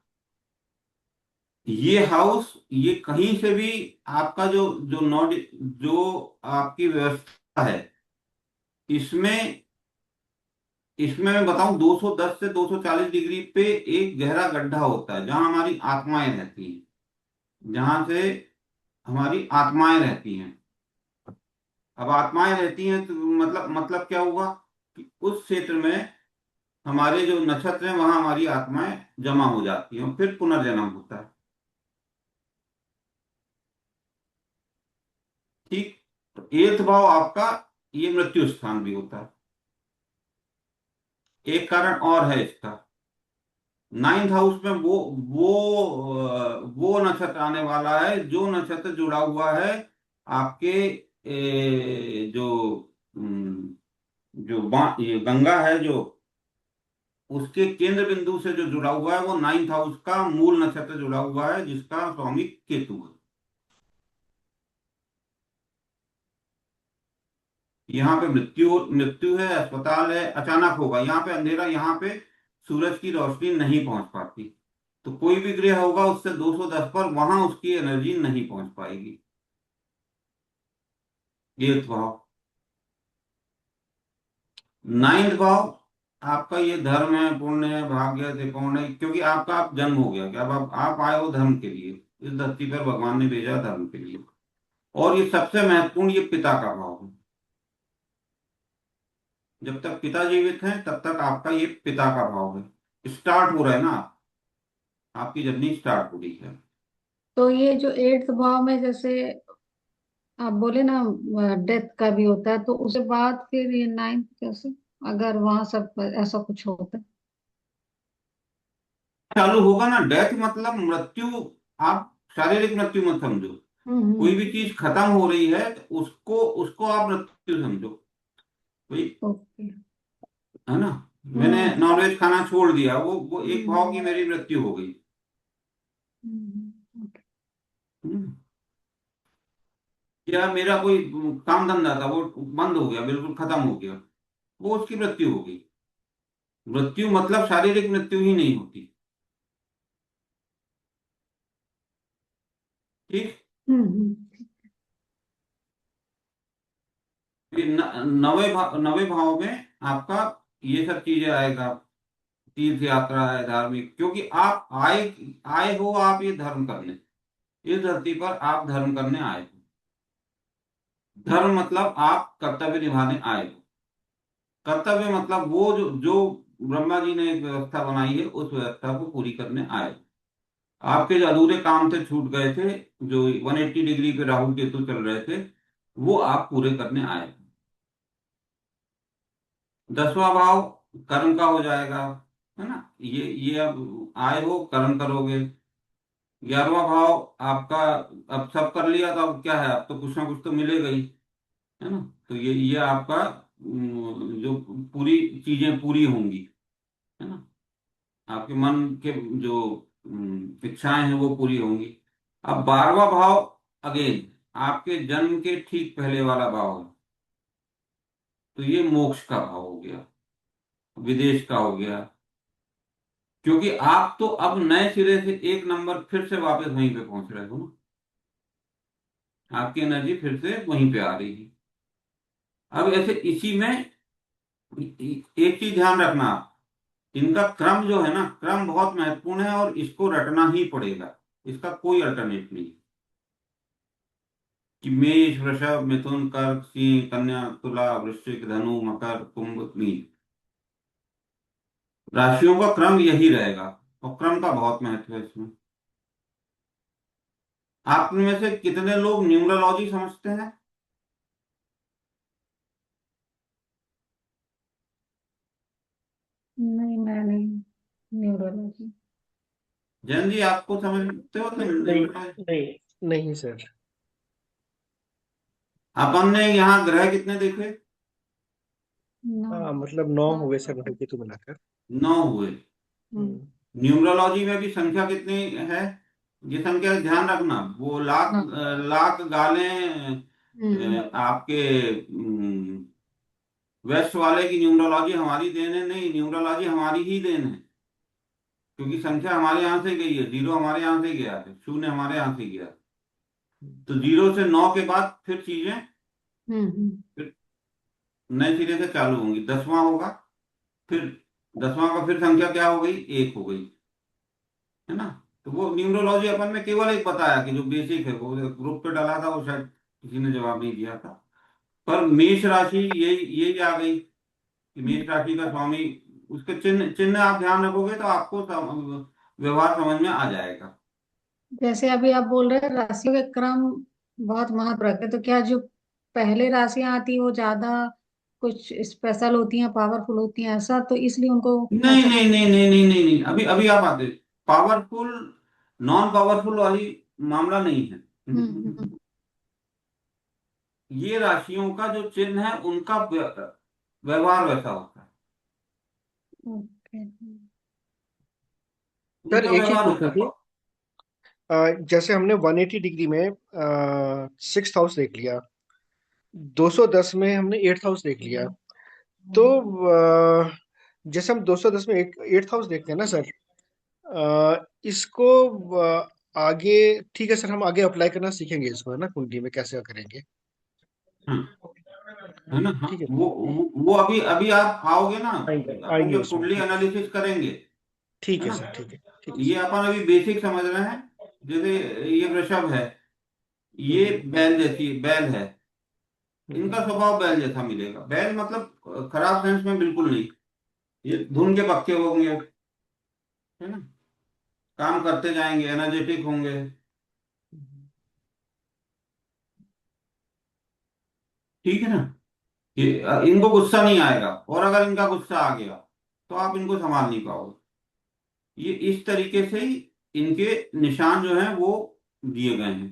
ये हाउस, ये कहीं से भी आपका जो जो नॉट जो आपकी व्यवस्था है, इसमें इसमें मैं बताऊं, 210 से 240 डिग्री पे एक गहरा गड्ढा होता है जहां हमारी आत्माएं रहती हैं, जहां से हमारी आत्माएं रहती हैं। अब आत्माएं रहती हैं तो मतलब क्या हुआ कि उस क्षेत्र में हमारे जो नक्षत्र हैं वहां हमारी आत्माएं जमा हो जाती हैं और फिर पुनर्जन्म होता है। ठीक। तो एर्थ भाव आपका ये मृत्यु स्थान भी होता है। एक कारण और है इसका, नाइन्थ हाउस में वो नक्षत्र आने वाला है जो नक्षत्र जुड़ा हुआ है आपके जो ये गंगा है जो, उसके केंद्र बिंदु से जो जुड़ा हुआ है वो नाइन्थ हाउस का मूल नक्षत्र जुड़ा हुआ है, जिसका स्वामी केतु है। यहाँ पे मृत्यु मृत्यु है, अस्पताल है, अचानक होगा। यहाँ पे अंधेरा, यहाँ पे सूरज की रोशनी नहीं पहुंच पाती। तो कोई भी ग्रह होगा उससे 210 पर, वहां उसकी एनर्जी नहीं पहुंच पाएगी। ये भाव, नाइन्थ भाव आपका ये धर्म है, पुण्य है, भाग्य है, त्रिकोण है, क्योंकि आपका आप जन्म हो गया कि अब आप आए हो धर्म के लिए। इस धरती पर भगवान ने भेजा धर्म के लिए। और ये सबसे महत्वपूर्ण, ये पिता का भाव है। जब तक पिता जीवित हैं तब तक आपका ये पिता का भाव है। स्टार्ट हो रहा है ना, आपकी जर्नी स्टार्ट हो रही है। तो ये जो 8th भाव में जैसे आप बोले ना, डेथ का भी होता है, तो उसके बाद फिर ये 9th कैसे, अगर वहां सब ऐसा कुछ होता है? चालू होगा ना, डेथ मतलब मृत्यु। आप शारीरिक मृत्यु मत समझो। कोई भी चीज खत्म हो रही है तो उसको उसको आप मृत्यु समझो। कोई, ओके। है ना। मैंने हम्म नॉनवेज खाना छोड़ दिया, वो एक भाव की हम्म मेरी मृत्यु हो गई। ओके। हम्म। या मेरा कोई काम धंधा था वो बंद हो गया, बिल्कुल खत्म हो गया, वो उसकी मृत्यु हो गई। मृत्यु मतलब शारीरिक मृत्यु ही नहीं होती। ठीक। हम्म फिर नवे भाव में आपका ये सब चीजें आएगा। तीर्थ यात्रा है, धार्मिक, क्योंकि आप आए आए हो आप ये धर्म करने, इस धरती पर आप धर्म करने आए हो। धर्म मतलब आप कर्तव्य निभाने आए हो। कर्तव्य मतलब वो जो ब्रह्मा जी ने एक व्यवस्था बनाई है, उस व्यवस्था को पूरी करने आए हो। आपके जो अधूरे काम थे, छूट गए थे, जो 180 डिग्री पे राहु केतु चल रहे थे, वो आप पूरे करने आए हो। 10वां भाव कर्म का हो जाएगा, है ना। ये अब आए हो कर्म करोगे। 11वां भाव आपका, अब सब कर लिया तो अब क्या है, अब तो कुछ ना कुछ तो मिलेगा ही, है ना। तो ये आपका जो पूरी चीजें पूरी होंगी, है ना। आपके मन के जो इच्छाएं हैं वो पूरी होंगी। अब 12वां भाव अगेन आपके जन्म के ठीक पहले वाला भाव है, तो ये मोक्ष का भाव हो गया, विदेश का हो गया। क्योंकि आप तो अब नए सिरे से एक नंबर फिर से वापस वहीं पे पहुंच रहे हो ना, आपकी एनर्जी फिर से वहीं पे आ रही है। अब ऐसे इसी में एक चीज ध्यान रखना आप, इनका क्रम जो है ना, क्रम बहुत महत्वपूर्ण है और इसको रटना ही पड़ेगा, इसका कोई अल्टरनेट नहीं कि मेष वृषभ मिथुन कर्क सिंह कन्या तुला वृश्चिक धनु मकर कुंभ मीन, राशियों का क्रम यही रहेगा और क्रम का बहुत महत्व है इसमें। आप में से कितने लोग न्यूमरोलॉजी समझते हैं? नहीं, मैं नहीं, न्यूरोलॉजी। जैन जी आपको समझते हो तो नहीं, न्यूमरोलॉजी? नहीं, नहीं सर। अपन ने यहाँ ग्रह कितने देखे? नो। हाँ, मतलब 9 हुए सर राहु केतु मिलाकर। 9 हुए। हम्म। न्यूमरोलॉजी में भी संख्या कितनी है, ये संख्या ध्यान रखना, वो लाख हाँ। लाख गालें आपके वेस्ट वाले की न्यूमरोलॉजी हमारी देन है, नहीं, न्यूमरोलॉजी हमारी ही देन है। क्योंकि संख्या हमारे यहाँ से गई है, जीरो हमारे यहाँ से गया है, शून्य हमारे यहाँ से गया, तो 0 से 9 के बाद फिर चीजें फिर नए सिरे से चालू होंगी। 10वां होगा, फिर 10वां का फिर संख्या क्या हो गई, 1 हो गई, है ना। तो वो न्यूमरोलॉजी अपन में केवल एक बताया कि जो बेसिक है, वो ग्रुप पे डाला था, वो शायद किसी ने जवाब नहीं दिया था। पर मेष राशि यही यही आ गई कि मेष राशि का स्वामी, उसके चिन्ह चिन्ह आप ध्यान रखोगे तो आपको व्यवहार समझ में आ जाएगा। जैसे अभी आप बोल रहे हैं राशियों के क्रम बहुत महत्व रखते हैं, तो क्या जो पहले राशियां आती है वो ज्यादा कुछ स्पेशल होती हैं, पावरफुल होती हैं, ऐसा तो इसलिए उनको नहीं ऐसा नहीं नहीं नहीं नहीं नहीं नहीं, अभी अभी आप आते, पावरफुल नॉन पावरफुल वाली मामला नहीं है। हम्म। ये राशियों का जो चिन्ह है उनका व्यवहार वैसा होता है, ओके। सर उनका एक चीज व्यवहार पूछना वैसा। थी। जैसे हमने 180 डिग्री में 6th हाउस देख लिया, 210 में हमने 8th हाउस देख लिया, तो जैसे हम 210 में 8th हाउस देखते हैं ना सर, इसको आगे, ठीक है सर, हम आगे अप्लाई करना सीखेंगे इसको, है ना, कुंडली में कैसे करेंगे। हाँ, है ना, हाँ, ठीक है, वो अभी अभी आप आओगे ना, आएंगे अपन आएंगे जब उसमें, कुंडली ठीक है। एनालिसिस करेंगे, ठीक है है ना, सर, ठीक है ये सर। अपन अभी बेसिक समझ रहे हैं। जैसे ये वृषभ है, ये हम्म, बैल जैसी बैल है, हम्म, इनका स्वभाव बैल जैसा मिलेगा। बैल मतलब खराब सेंस में बिल्कुल नहीं, ये धुन के पक्के होंगे, है ना, काम करते जाएंगे, एनर्जेटिक होंगे, हम्म। ठीक है ना। ये इनको गुस्सा नहीं आएगा, और अगर इनका गुस्सा आ गया तो आप इनको संभाल नहीं पाओगे। ये इस तरीके से ही इनके निशान जो हैं वो दिए गए हैं।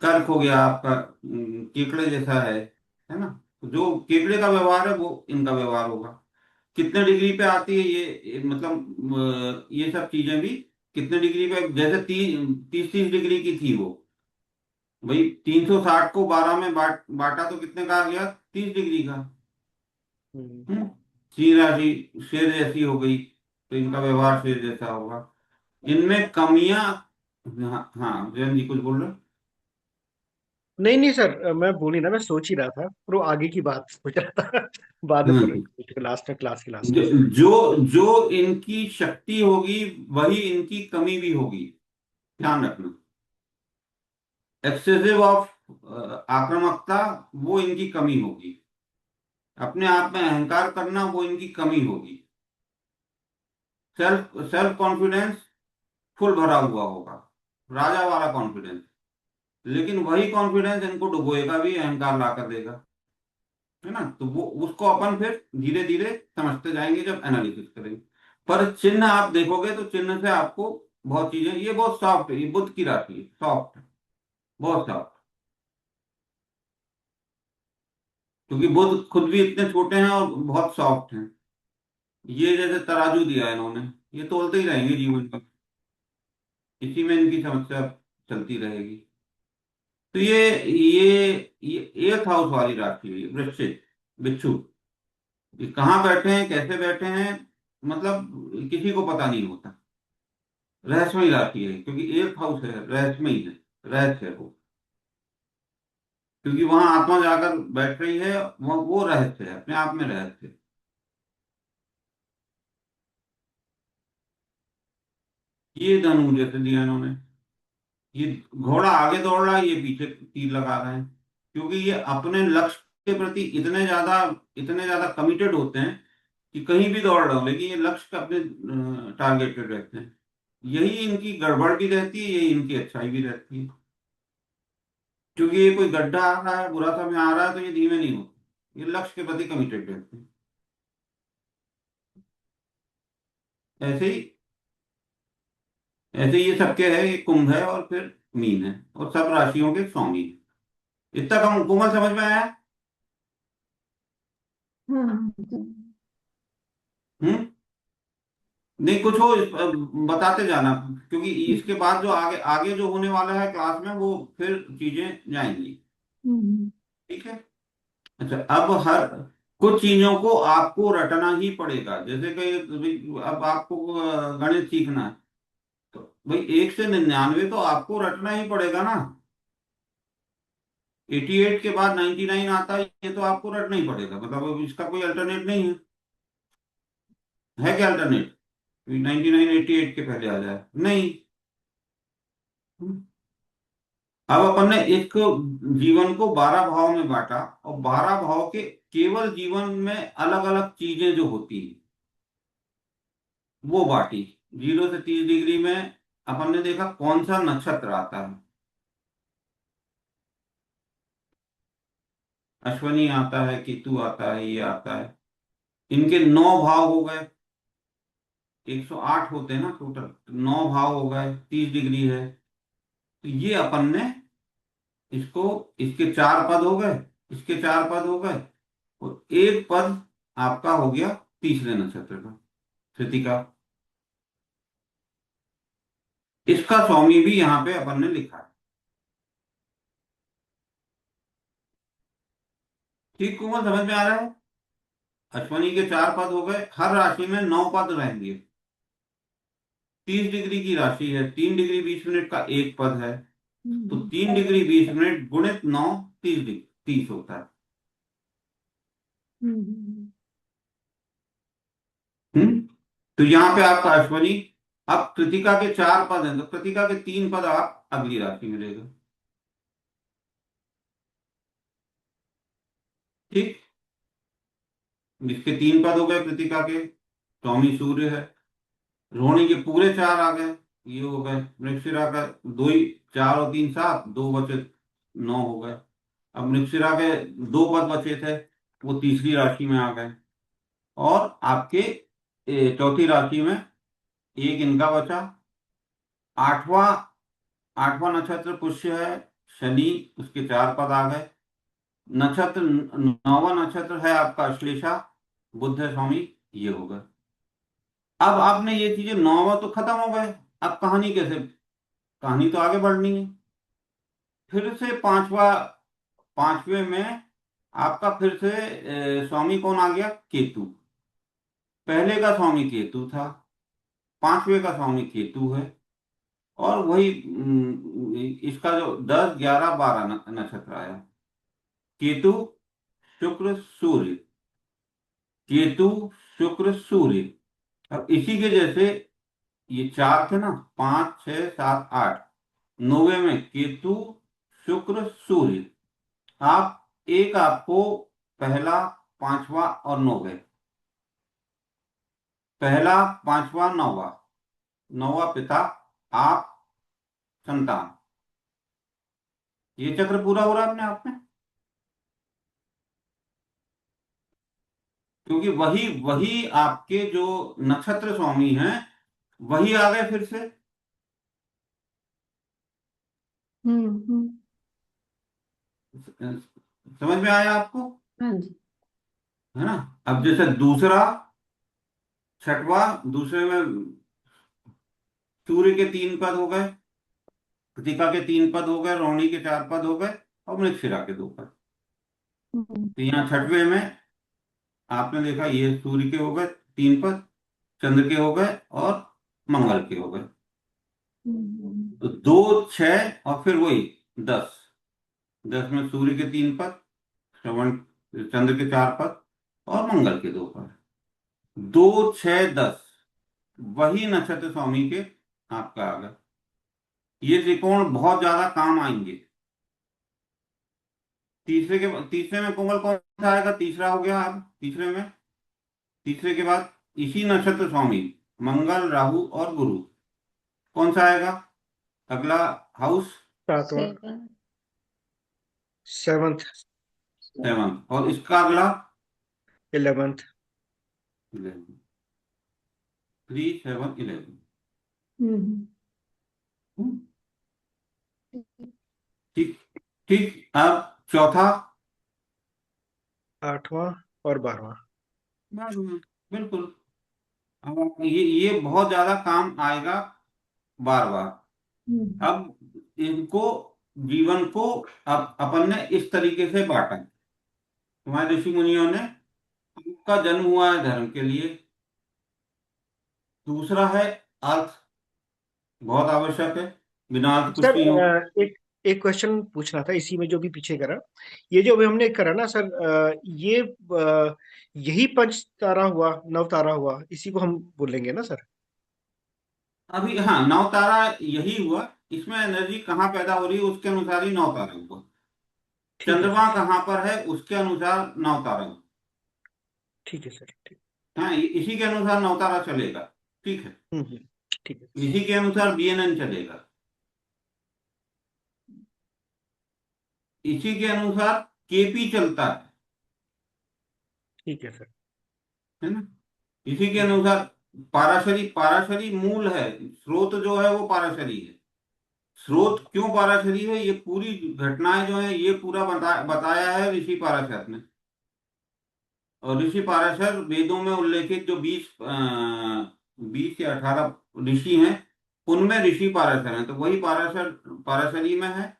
कर्क हो गया आपका, केकड़े जैसा है ना, तो जो केकड़े का व्यवहार है वो इनका व्यवहार होगा। कितने डिग्री पे आती है ये मतलब ये सब चीजें भी कितने डिग्री पे, जैसे 30 30 डिग्री की थी वो, भाई 360 को 12 में बांटा तो कितने का आ गया, 30 डिग्री का। हम्म। हम्म, सिंह राशि शेर जैसी हो गई, तो इनका व्यवहार शेर जैसा होगा। इनमें कमियां, हाँ हाँ, जयंत जी कुछ बोल रहे हैं? नहीं नहीं सर, मैं बोल ही ना, मैं सोच ही रहा था, पर वो आगे की बात सोच रहा था। बाद में हम्म, लास्ट में, क्लास के लास्ट जो में। जो जो इनकी शक्ति होगी वही इनकी कमी भी होगी, ध्यान रखना। एक्सेसिव ऑफ आक्रामकता वो इनकी कमी होगी, अपने आप में अहंकार करना वो इनकी कमी होगी, सेल्फ सेल्फ कॉन्फिडेंस फुल भरा हुआ होगा, राजा वाला कॉन्फिडेंस। लेकिन वही कॉन्फिडेंस इनको डुबोएगा भी, अहंकार ला कर देगा, है ना। तो वो उसको अपन फिर धीरे धीरे समझते जाएंगे जब एनालिसिस करेंगे। पर चिन्ह आप देखोगे तो चिन्ह से आपको बहुत चीजें, ये बहुत सॉफ्ट है, ये बुध की राशि है, सॉफ्ट है, बहुत सॉफ्ट। क्योंकि बुध खुद भी इतने छोटे हैं और बहुत सॉफ्ट हैं, ये जैसे तराजू दिया है इन्होंने, ये तोलते ही रहेंगे जीवन का, इसी में इनकी समस्या चलती रहेगी। तो ये एर्थ हाउस वाली राशि है, वृश्चिक, बिच्छू। ये कहाँ बैठे हैं, कैसे बैठे हैं, मतलब किसी को पता नहीं होता। रहस्यमयी राशि है, क्योंकि एर्थ हाउस है, रहस्यमयी है, रहस्य है वो। क्योंकि वहां आत्मा जाकर बैठ रही है, वो रहस्य है, अपने आप में रहस्य है। ये धनु जैसे दिया इन्होंने, ये घोड़ा आगे दौड़ रहा है, ये पीछे तीर लगा रहे हैं। क्योंकि ये अपने लक्ष्य के प्रति इतने ज्यादा कमिटेड होते हैं कि कहीं भी दौड़ रहे हो, लेकिन ये लक्ष्य का अपने टारगेटेड रहते हैं। यही इनकी गड़बड़ भी रहती है, यही इनकी अच्छाई भी रहती है। क्योंकि ये कोई गड्ढा आ रहा है, बुरा समय आ रहा है, तो ये धीमे नहीं होते, ये लक्ष्य के प्रति कमिटेड रहते हैं। ऐसे ही ऐसे ये सबके है, ये कुंभ है और फिर मीन है, और सब राशियों के स्वामी है। इतना कम कोमल समझ में आया? हाँ। हम्म। नहीं, कुछ हो बताते जाना, क्योंकि इसके बाद जो आगे आगे जो होने वाला है क्लास में, वो फिर चीजें जाएंगी। हम्म। ठीक है। अच्छा, अब हर कुछ चीजों को आपको रटना ही पड़ेगा। जैसे कि अब आपको गणित सीखना है, तो भाई 1 से 99 तो आपको रटना ही पड़ेगा ना। 88 के बाद 99 आता है, ये तो आपको रटना ही पड़ेगा, मतलब अब इसका कोई अल्टरनेट नहीं है क्या अल्टरनेट? 99 88 के पहले आ जाए, नहीं। अब अपन ने एक जीवन को 12 भाव में बांटा, और 12 भाव के केवल जीवन में अलग अलग चीजें जो होती हैं वो बांटी। 0 से 30 डिग्री में अपन ने देखा कौन सा नक्षत्र आता है। अश्वनी आता है, केतु आता है, ये आता है। इनके 9 भाव हो गए, 108 होते हैं ना टोटल, 9 भाव हो गए, 30 डिग्री है। तो ये अपन ने इसको, इसके 4 पद हो गए, इसके 4 पद हो गए, और एक पद आपका हो गया तीसरे नक्षत्र का, कृतिका। इसका स्वामी भी यहाँ पे अपन ने लिखा है। ठीक कोमल, समझ में आ रहा है? अश्वनी के 4 पद हो गए, हर राशि में 9 पद रहेंगे। 30 डिग्री की राशि है, 3 डिग्री 20 मिनट का एक पद है। तो हम्म। 3 डिग्री 20 मिनट गुणित 9, 30 डिग्री, 30 होता है। हम्म। हम्म। तो यहाँ पे आपका अश्वनी। अब कृतिका के 4 पद हैं, तो कृतिका के 3 पद आप अगली राशि में लेगा। ठीक। इसके 3 पद हो गए कृतिका के, स्वामी सूर्य है। रोहिणी के पूरे 4 आ गए, ये हो गए। मृगशिरा का दो ही, 4 और 3 7, 2 बचे, 9 हो गए। अब मृगशिरा के 2 पद बचे थे, वो तीसरी राशि में आ गए। और आपके चौथी राशि में एक इनका बचा। आठवां आठवां नक्षत्र पुष्य है, शनि, उसके 4 पद आ गए। नक्षत्र 9वां नक्षत्र है आपका अश्लेषा, बुध है स्वामी, ये होगा। अब आपने ये चीजें 9वां तो खत्म हो गए, अब कहानी कैसे, कहानी तो आगे बढ़नी है। फिर से पांचवा, पांचवे में आपका फिर से स्वामी कौन आ गया? केतु। पहले का स्वामी केतु था, पांचवे का स्वामी केतु है। और वही इसका जो 10 11 12 नक्षत्र आया, केतु, शुक्र, सूर्य, केतु, शुक्र, सूर्य। अब इसी के जैसे ये 4 थे ना, 5 6 7 8, 9वें में केतु, शुक्र, सूर्य। आप एक आपको पहला, पांचवा और 9वें, पहला, पांचवा, 9वां, 9वां पिता, आप, संतान, ये चक्र पूरा हो रहा है अपने आप में। क्योंकि वही वही आपके जो नक्षत्र स्वामी हैं, वही आ गए फिर से। हम्म। समझ में आया आपको? हाँ जी। है ना? अब जैसे दूसरा छठवां, दूसरे में सूर्य के 3 पद हो गए, कृतिका के 3 पद हो गए, रोहिणी के 4 पद हो गए, और मृगशिरा के 2 पद। हम्म, तो यहाँ छठवें में आपने देखा ये सूर्य के हो गए 3 पद, चंद्र के हो गए और मंगल के हो गए। हम्म, तो 2, 6 और फिर वही 10। 10 में सूर्य के 3 पद, श्रवण चंद्र के 4 पद और मंगल के 2 पद। 2, 6, 10 वही नक्षत्र स्वामी के आपका आ गया। ये त्रिकोण बहुत ज्यादा काम आएंगे। तीसरे में कोमल कौन सा आएगा? तीसरा हो गया। अब तीसरे के बाद इसी नक्षत्र स्वामी मंगल, राहु और गुरु, कौन सा आएगा अगला हाउस? सातवां, सेवन, सेवंथ, 7। और इसका अगला 11th। 11। 3, 7, 11। हम्म, ठीक। ठीक। अब चौथा, 8वां और 12वां। मालूम है, बिल्कुल। अब ये बहुत ज्यादा काम आएगा बार बार। हम्म, अब इनको, जीवन को अब अपन ने इस तरीके से बांटा। हमारे ऋषि मुनियों ने, आपका जन्म हुआ है धर्म के लिए, दूसरा है अर्थ, बहुत आवश्यक है, बिना अर्थ कुछ सर नहीं हो। एक एक क्वेश्चन पूछना था इसी में जो भी पीछे करा। ये जो अभी हमने करा ना सर, ये यही पंच तारा हुआ, नव तारा हुआ, इसी को हम बोलेंगे ना सर? अभी हाँ, नवतारा यही हुआ। इसमें एनर्जी कहाँ पैदा हो रही है उसके अनुसार ही नवतारा हुआ। ठीक है चंद्रमा सर। कहाँ पर है उसके अनुसार नवतारा हुआ। ठीक है सर। ठीक। हाँ, इसी के अनुसार नवतारा चलेगा। ठीक है। हम्म। ठीक है। इसी के अनुसार बीएनएन चलेगा। इसी के अनुसार केपी चलता ठीक है सर। है ना? इसी के ठीक है। अनुसार पाराशरी, पाराशरी मूल है, स्रोत जो है वो पाराशरी है। स्रोत क्यों पाराशरी है, ये पूरी घटनाएं जो है ये पूरा बताया है ऋषि पाराशर ने। और ऋषि पाराशर वेदों में उल्लेखित जो 20 या 18 ऋषि हैं, उनमें ऋषि पाराशर हैं, तो वही पाराशर पाराशरी में है।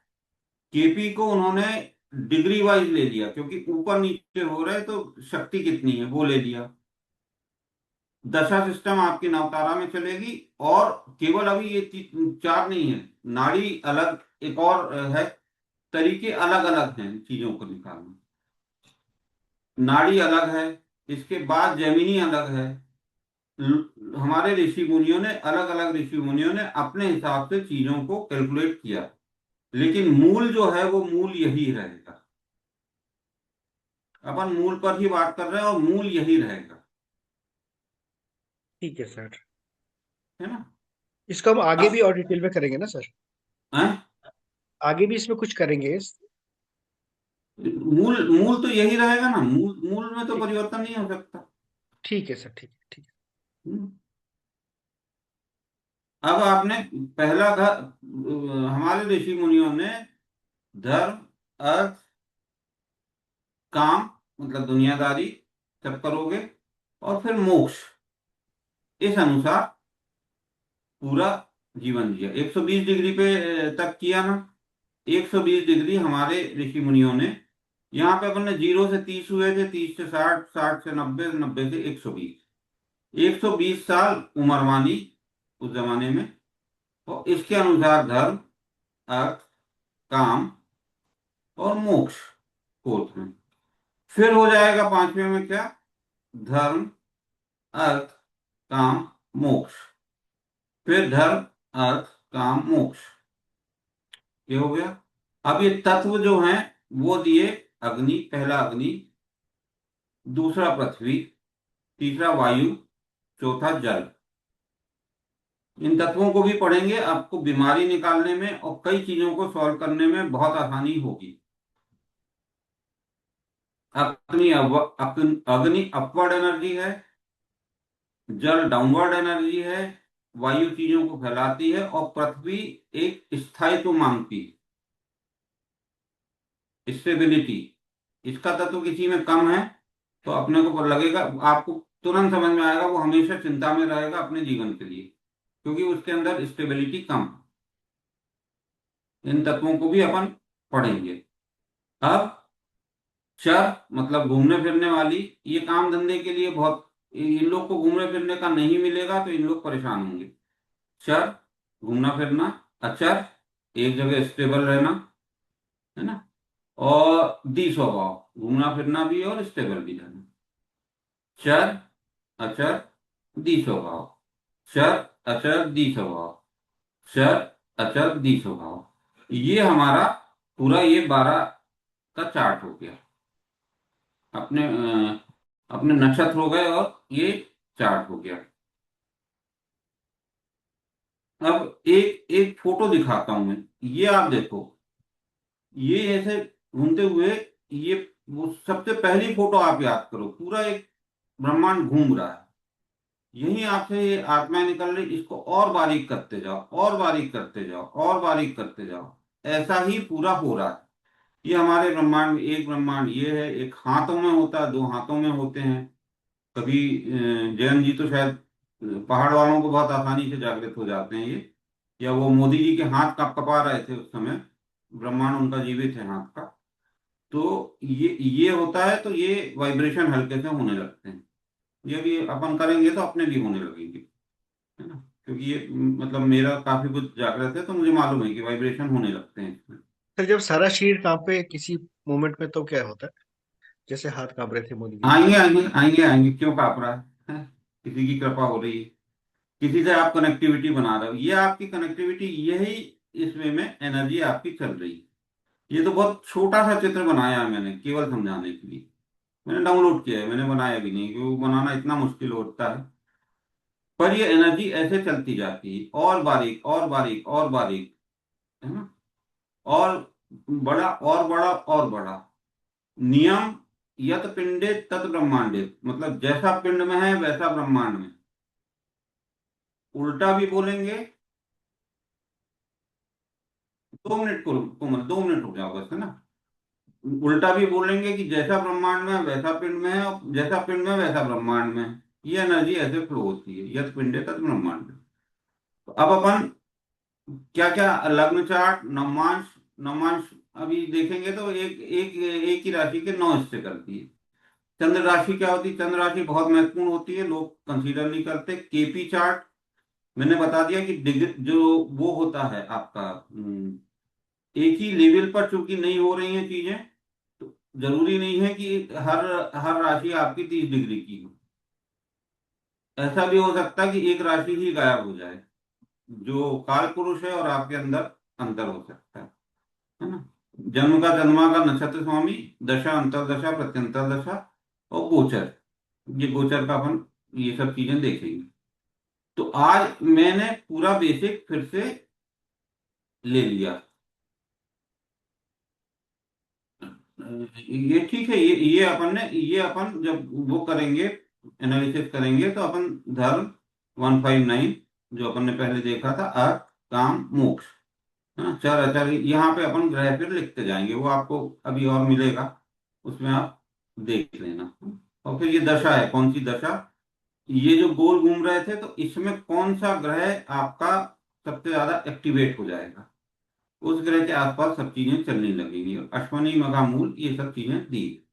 केपी को उन्होंने डिग्री वाइज ले लिया, क्योंकि ऊपर नीचे हो रहे तो शक्ति कितनी है वो ले लिया। दशा सिस्टम आपकी नवतारा में चलेगी। और केवल अभी ये 4 नहीं है, नाड़ी अलग एक और है, तरीके अलग अलग हैं चीजों को निकालना। नाड़ी अलग है, इसके बाद जेमिनी अलग है। हमारे ऋषि मुनियों ने, अलग अलग ऋषि मुनियों ने अपने हिसाब से चीजों को कैलकुलेट किया, लेकिन मूल जो है वो मूल यही रहेगा। अपन मूल पर ही बात कर रहे हैं और मूल यही रहेगा। ठीक है सर। है ना? इसको हम आगे भी अब और डिटेल में करेंगे ना सर? हैं? आगे भी इसमें कुछ करेंगे। मूल मूल तो यही रहेगा ना, मूल मूल में तो ठीक। परिवर्तन नहीं हो सकता। ठीक है सर। ठीक है। ठीक है। हम्म। अब आपने पहला घर, हमारे ऋषि मुनियों ने धर्म, अर्थ, काम, मतलब दुनियादारी सब करोगे, और फिर मोक्ष, इस अनुसार पूरा जीवन जिया। 120 डिग्री पे तक किया ना। 120 डिग्री हमारे ऋषि मुनियों ने। यहाँ पे अपन ने 0 से 30 हुए थे, 30 से 60, 60 से 90, 90 से 120। 120 साल उम्रवानी उस जमाने में। और इसके अनुसार धर्म, अर्थ, काम और मोक्ष फोर्थ में। फिर हो जाएगा पांचवें में क्या? धर्म, अर्थ, काम, मोक्ष। फिर धर्म, अर्थ, काम, मोक्ष, ये हो गया। अब ये तत्व जो हैं वो दिए। अग्नि, पहला अग्नि, दूसरा पृथ्वी, तीसरा वायु, चौथा जल। इन तत्वों को भी पढ़ेंगे, आपको बीमारी निकालने में और कई चीजों को सॉल्व करने में बहुत आसानी होगी। अग्नि अपवर्ड एनर्जी है, जल डाउनवर्ड एनर्जी है, वायु चीजों को फैलाती है, और पृथ्वी एक स्थायित्व मांगती है, स्टेबिलिटी। इसका तत्व किसी में कम है तो अपने को लगेगा, आपको तुरंत समझ में आएगा, वो हमेशा चिंता में रहेगा अपने जीवन के लिए, क्योंकि उसके अंदर स्टेबिलिटी कम है। इन तत्वों को भी अपन पढ़ेंगे। अब चर मतलब घूमने फिरने वाली, ये काम धंधे के लिए बहुत, इन लोग को घूमने फिरने का नहीं मिलेगा तो इन लोग परेशान होंगे। चर घूमना फिरना, अचर एक जगह स्टेबल रहना, है ना, और दी स्वभाव घूमना फिरना भी और स्टेबल भी रहना। चर अचर दी स्वभाव, चर अचर दी स्वभाव, चर अचर दी स्वभाव, ये हमारा पूरा ये 12 का चार्ट हो गया। अपने अपने नक्षत्र हो गए और ये चार्ट हो गया। अब एक एक फोटो दिखाता हूं मैं, ये आप देखो, ये ऐसे घूमते हुए, ये वो सबसे पहली फोटो आप याद करो, पूरा एक ब्रह्मांड घूम रहा है, यही आपसे ये आत्माएं निकल रही, इसको और बारीक करते जाओ, और बारीक करते जाओ, और बारीक करते जाओ, ऐसा ही पूरा हो रहा है। ये हमारे ब्रह्मांड में एक ब्रह्मांड ये है, एक हाथों में होता है, 2 हाथों में होते हैं। कभी जयंत जी तो शायद पहाड़ वालों को बहुत आसानी से जागृत हो जाते हैं ये, या वो मोदी जी के हाथ कप कपा रहे थे उस समय, ब्रह्मांड उनका जीवित है हाथ का। तो ये होता है, तो ये वाइब्रेशन हल्के से होने लगते हैं। ये भी अपन करेंगे तो अपने भी होने लगेंगे, है ना, क्योंकि ये मतलब मेरा काफी कुछ जागृत है, तो मुझे मालूम है कि वाइब्रेशन होने लगते हैं इसमें। सर जब सारा शरीर कांपे किसी मोमेंट में तो क्या होता है? जैसे हाथ कांप रहे थे मोदी जी आएंगे आएंगे आएंगे आएंगे, क्यों काँप रहा है? किसी की कृपा हो रही है, किसी से आप कनेक्टिविटी बना रहे हो, ये आपकी कनेक्टिविटी, यही इस वे में एनर्जी आपकी चल रही है। ये तो बहुत छोटा सा चित्र बनाया है मैंने केवल समझाने के लिए, मैंने डाउनलोड किया है, मैंने बनाया भी नहीं, क्योंकि वो बनाना इतना मुश्किल होता है। पर ये एनर्जी ऐसे चलती जाती है, और बारीक और बारीक और बारीक, है ना, और बड़ा और बड़ा और बड़ा। नियम यत पिंडे तत ब्रह्मांडे, मतलब जैसा पिंड में है वैसा ब्रह्मांड में। उल्टा भी बोलेंगे, 2 मिनट कोमल 2 मिनट रुक जाओ बस, है ना। उल्टा भी बोलेंगे कि जैसा ब्रह्मांड में है वैसा पिंड में है, और जैसा पिंड में है वैसा ब्रह्मांड में है। ये एनर्जी ऐसे फ्लो होती है, यत पिंडे तत ब्रह्मांड। तो अब अपन क्या क्या लग्न चार्ट, नवमांश, नवमांश अभी देखेंगे तो एक एक एक ही राशि के 9 हिस्से करती है। चंद्र राशि क्या होती है? चंद्र राशि बहुत महत्वपूर्ण होती है, लोग कंसीडर नहीं करते। केपी चार्ट मैंने बता दिया कि डिग्री जो वो होता है आपका, एक ही लेवल पर चूंकि नहीं हो रही हैं चीजें, तो जरूरी नहीं है कि हर हर राशि आपकी 30 डिग्री की हो। ऐसा भी हो सकता है कि एक राशि ही गायब हो जाए, जो काल पुरुष है और आपके अंदर अंतर हो सकता है ना। जन्म का जन्मा का नक्षत्र स्वामी, दशा अंतरदशा प्रत्यंतर दशा, और गोचर, ये गोचर का अपन ये सब चीजें देखेंगे। तो आज मैंने पूरा बेसिक फिर से ले लिया। ये ठीक है, ये अपन जब वो करेंगे, एनालिसिस करेंगे, तो अपन धर्म 159 जो अपन ने पहले देखा था, अर्थ काम मोक्ष, हाँ, चार आचार्य, यहाँ पे अपन ग्रह फिर लिखते जाएंगे, वो आपको अभी और मिलेगा, उसमें आप देख लेना। और फिर ये दशा है, कौन सी दशा, ये जो गोल घूम रहे थे, तो इसमें कौन सा ग्रह आपका सबसे ज्यादा एक्टिवेट हो जाएगा, उस ग्रह के आसपास सब चीजें चलने लगेंगी। और अश्वनी मघा मूल ये सब चीजें दी।